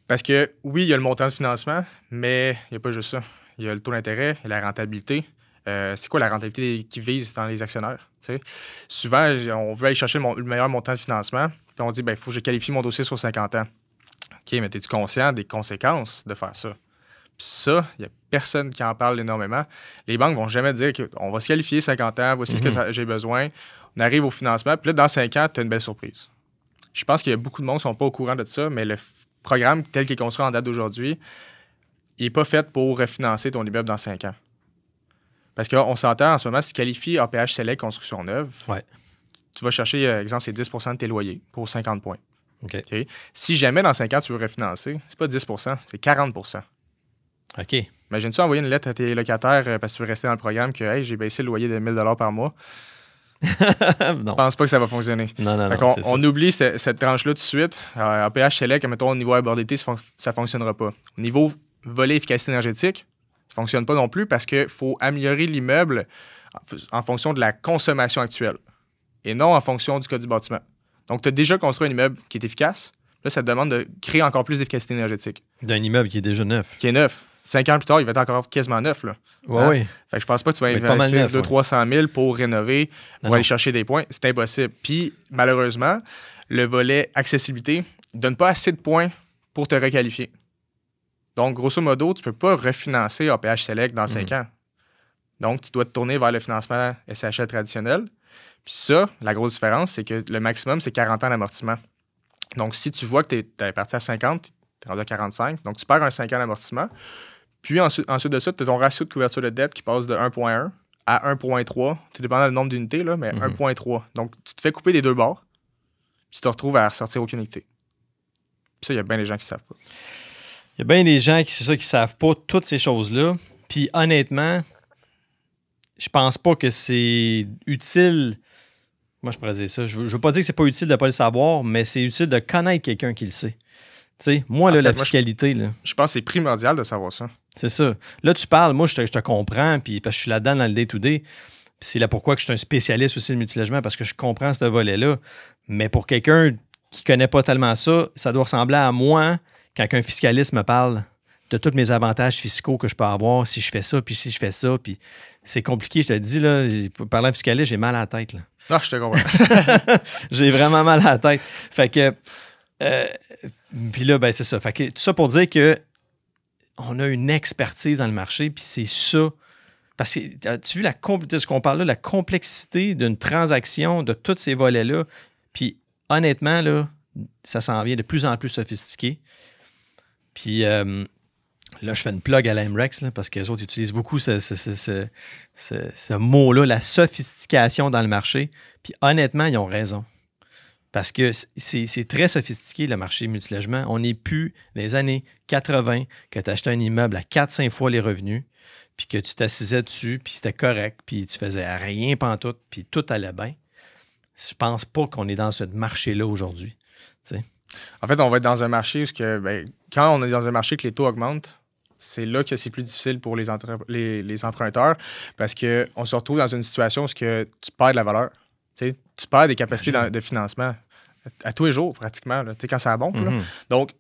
Parce que oui, il y a le montant de financement, mais il n'y a pas juste ça. Il y a le taux d'intérêt et la rentabilité. C'est quoi la rentabilité qu'ils visent dans les actionnaires? T'sais? Souvent, on veut aller chercher le meilleur montant de financement, puis on dit, il faut que je qualifie mon dossier sur 50 ans. OK, mais es-tu conscient des conséquences de faire ça? Puis ça, il n'y a personne qui en parle énormément. Les banques ne vont jamais dire qu'on va se qualifier 50 ans, voici ce que j'ai besoin. On arrive au financement, puis là, dans 5 ans, tu as une belle surprise. Je pense qu'il y a beaucoup de monde qui ne sont pas au courant de ça, mais le programme tel qu'il est construit en date d'aujourd'hui, il n'est pas fait pour refinancer ton immeuble dans 5 ans. Parce qu'on s'entend en ce moment, si tu qualifies APH Select Construction Neuve, tu vas chercher, exemple, c'est 10 de tes loyers pour 50 points. Okay? Si jamais dans 5 ans, tu veux refinancer, c'est pas 10 c'est 40 OK. Imagine-tu envoyer une lettre à tes locataires parce que tu veux rester dans le programme que hey, j'ai baissé le loyer de 1 000 par mois. Non. Je pense pas que ça va fonctionner. Non, on oublie cette tranche-là tout de suite. APH Select, mettons, au niveau abordité, ça ne fonctionnera pas. Au niveau volet efficacité énergétique, ça ne fonctionne pas non plus parce qu'il faut améliorer l'immeuble en fonction de la consommation actuelle et non en fonction du code du bâtiment. Donc, tu as déjà construit un immeuble qui est efficace. Là, ça te demande de créer encore plus d'efficacité énergétique. D'un immeuble qui est déjà neuf. Qui est neuf. 5 ans plus tard, il va être encore quasiment neuf. Là. Oui. Fait que je pense pas que tu vas investir 200-300 000 pour rénover, pour aller chercher des points. C'est impossible. Puis, malheureusement, le volet accessibilité ne donne pas assez de points pour te requalifier. Donc, grosso modo, tu ne peux pas refinancer APH Select dans 5 ans. Donc, tu dois te tourner vers le financement SHL traditionnel. Puis ça, la grosse différence, c'est que le maximum, c'est 40 ans d'amortissement. Donc, si tu vois que tu es parti à 50, tu es rendu à 45, donc tu perds un 5 ans d'amortissement. Puis ensuite de ça, tu as ton ratio de couverture de dette qui passe de 1,1 à 1,3. Tu dépendant du nombre d'unités, là, mais 1,3. Donc, tu te fais couper des deux bords, puis tu te retrouves à ressortir aucune unité. Puis ça, il y a bien des gens qui ne savent pas. Il y a bien des gens qui savent pas toutes ces choses-là. Puis honnêtement, je pense pas que c'est utile. Moi, je pourrais dire ça. Je veux pas dire que c'est pas utile de ne pas le savoir, mais c'est utile de connaître quelqu'un qui le sait. T'sais, moi, là, la fiscalité... Je pense que c'est primordial de savoir ça. C'est ça. Là, tu parles, moi, je te comprends, puis parce que je suis là-dedans dans le day-to-day. C'est là pourquoi que je suis un spécialiste aussi de multilogement, parce que je comprends ce volet-là. Mais pour quelqu'un qui ne connaît pas tellement ça, ça doit ressembler à moi quand un fiscaliste me parle de tous mes avantages fiscaux que je peux avoir si je fais ça, puis si je fais ça. Puis c'est compliqué, je te dis, là, parlant de fiscaliste, j'ai mal à la tête. Là. Non, je te comprends. J'ai vraiment mal à la tête. Fait que... puis là, ben c'est ça. Fait que, tout ça pour dire que on a une expertise dans le marché, puis c'est ça. Parce que, as-tu vu ce qu'on parle là, la complexité d'une transaction, de tous ces volets-là? Puis honnêtement, là, ça s'en vient de plus en plus sophistiqué. Puis là, je fais une plug à la MREX, là, parce que les autres utilisent beaucoup ce mot-là, la sophistication dans le marché. Puis honnêtement, ils ont raison. Parce que c'est très sophistiqué, le marché multilogement. On n'est plus dans les années 80 que tu achetais un immeuble à 4-5 fois les revenus, puis que tu t'assisais dessus, puis c'était correct, puis tu faisais rien pantoute, puis tout allait bien. Je pense pas qu'on est dans ce marché-là aujourd'hui. T'sais. En fait, on va être dans un marché où quand on est dans un marché que les taux augmentent, c'est là que c'est plus difficile pour les emprunteurs parce qu'on se retrouve dans une situation où tu perds de la valeur. Tu perds des capacités de financement à tous les jours, pratiquement, là, quand ça bombe. Là. Donc,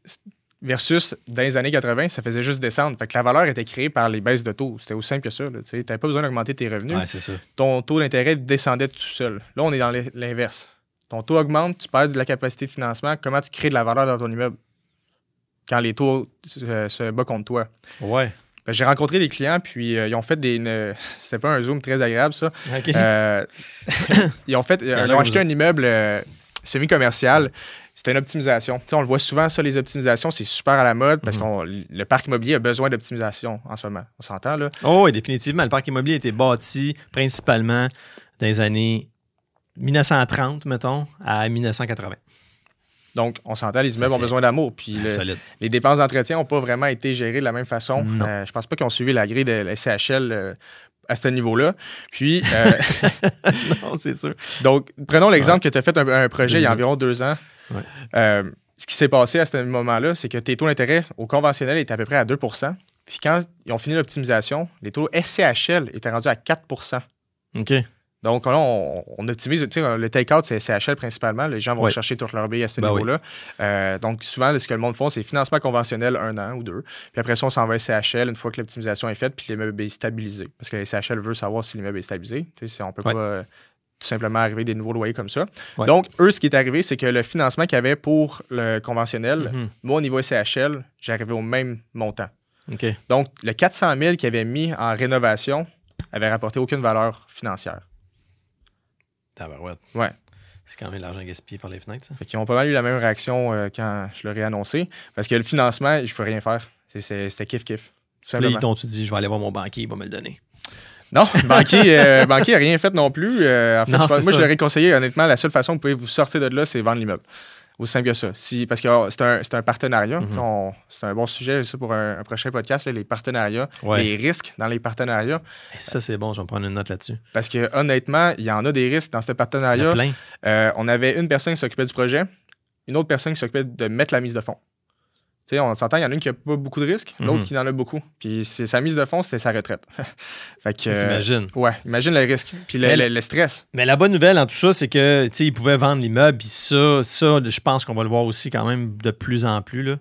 versus dans les années 80, ça faisait juste descendre. Fait que la valeur était créée par les baisses de taux. C'était aussi simple que ça. Tu n'avais pas besoin d'augmenter tes revenus. Ouais, c'est ça. Ton taux d'intérêt descendait tout seul. Là, on est dans l'inverse. Ton taux augmente, tu perds de la capacité de financement. Comment tu crées de la valeur dans ton immeuble quand les taux se battent contre toi? Ouais. J'ai rencontré des clients, puis ils ont fait c'était pas un Zoom très agréable, ça. Okay. Ils ont acheté un immeuble semi-commercial. C'était une optimisation. T'sais, on le voit souvent, ça, les optimisations, c'est super à la mode parce que le parc immobilier a besoin d'optimisation en ce moment. On s'entend, là? Oh oui, définitivement. Le parc immobilier a été bâti principalement dans les années 1930, mettons, à 1980. Donc, on s'entend, les immeubles ont besoin d'amour. Puis les dépenses d'entretien n'ont pas vraiment été gérées de la même façon. Je pense pas qu'ils ont suivi la grille de la SCHL à ce niveau-là. Puis... non, c'est sûr. Donc, prenons l'exemple que tu as fait un projet il y a environ 2 ans. Ouais. Ce qui s'est passé à ce moment-là, c'est que tes taux d'intérêt au conventionnel étaient à peu près à 2 %. Puis quand ils ont fini l'optimisation, les taux SCHL étaient rendus à 4 %. OK. Donc là, on optimise. Le take-out, c'est SCHL principalement. Les gens vont chercher tout leur billet à ce niveau-là. Donc souvent, ce que le monde fait, c'est financement conventionnel 1 an ou 2. Puis après ça, on s'en va à SCHL une fois que l'optimisation est faite puis l'immeuble est stabilisé. Parce que SCHL veut savoir si l'immeuble est stabilisé. On ne peut pas tout simplement arriver des nouveaux loyers comme ça. Ouais. Donc, eux, ce qui est arrivé, c'est que le financement qu'il y avait pour le conventionnel, moi, au niveau SCHL, j'arrivais au même montant. Okay. Donc, le 400 000 qu'ils avaient mis en rénovation avait rapporté aucune valeur financière. Tabarouette. Ouais. C'est quand même l'argent gaspillé par les fenêtres, ça. Fait qu'ils ont pas mal eu la même réaction quand je leur ai annoncé. Parce que le financement, je ne peux rien faire. C'était kiff-kiff. Là, ils t'ont-tu dit, je vais aller voir mon banquier, il va me le donner. Non, le banquier n'a rien fait non plus. En fait, moi, je leur ai conseillé, honnêtement, la seule façon que vous pouvez vous sortir de là, c'est vendre l'immeuble. Aussi simple que ça. Parce que c'est un partenariat. C'est un bon sujet ça, pour un prochain podcast, là, les partenariats, les risques dans les partenariats. Et ça, c'est bon, je vais me prendre une note là-dessus. Parce que honnêtement, il y en a des risques dans ce partenariat. Il y a plein. On avait une personne qui s'occupait du projet, une autre personne qui s'occupait de mettre la mise de fonds. T'sais, on s'entend, il y en a une qui n'a pas beaucoup de risques, l'autre qui en a beaucoup. Puis sa mise de fonds, c'était sa retraite. Fait que, imagine. Ouais, imagine le risque. Puis le stress. Mais la bonne nouvelle en tout ça, c'est que ils pouvaient vendre l'immeuble. Puis ça, je pense qu'on va le voir aussi quand même de plus en plus. Là.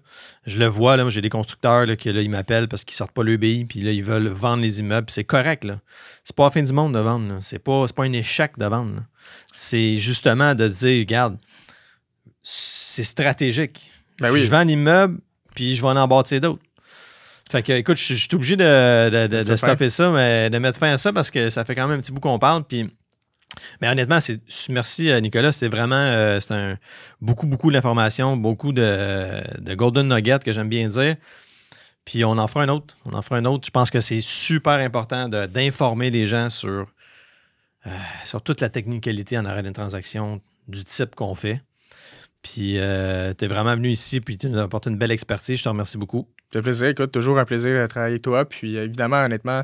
Je le vois, là, moi, j'ai des constructeurs là, qui là, ils m'appellent parce qu'ils sortent pas l'EBI, puis là, ils veulent vendre les immeubles. C'est correct. Là. C'est pas la fin du monde de vendre. Là. C'est pas un échec de vendre. Là. C'est justement de dire, regarde, c'est stratégique. Ben oui. Je vends l'immeuble, puis je vais en bâtir d'autres. Fait que, écoute, je suis obligé de stopper ça, mais de mettre fin à ça parce que ça fait quand même un petit bout qu'on parle. Puis... Mais honnêtement, merci Nicolas, c'est vraiment beaucoup d'informations, beaucoup de golden nuggets que j'aime bien dire. Puis on en fera un autre. Je pense que c'est super important d'informer les gens sur toute la technicalité en arrêt d'une transaction du type qu'on fait. Puis, tu es vraiment venu ici, puis tu nous as apporté une belle expertise. Je te remercie beaucoup. Ça fait plaisir. Écoute, toujours un plaisir de travailler avec toi. Puis, évidemment, honnêtement,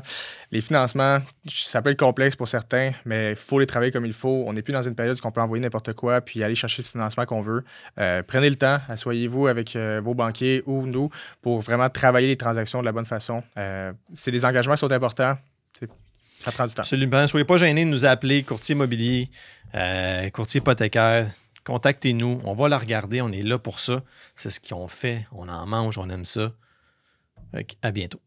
les financements, ça peut être complexe pour certains, mais il faut les travailler comme il faut. On n'est plus dans une période où on peut envoyer n'importe quoi puis aller chercher le financement qu'on veut. Prenez le temps, asseyez-vous avec vos banquiers ou nous pour vraiment travailler les transactions de la bonne façon. C'est des engagements qui sont importants. Ça prend du temps. Absolument. Soyez pas gênés de nous appeler, courtier immobilier, courtier hypothécaire. Contactez-nous, on va la regarder, on est là pour ça. C'est ce qu'on fait, on en mange, on aime ça. À bientôt.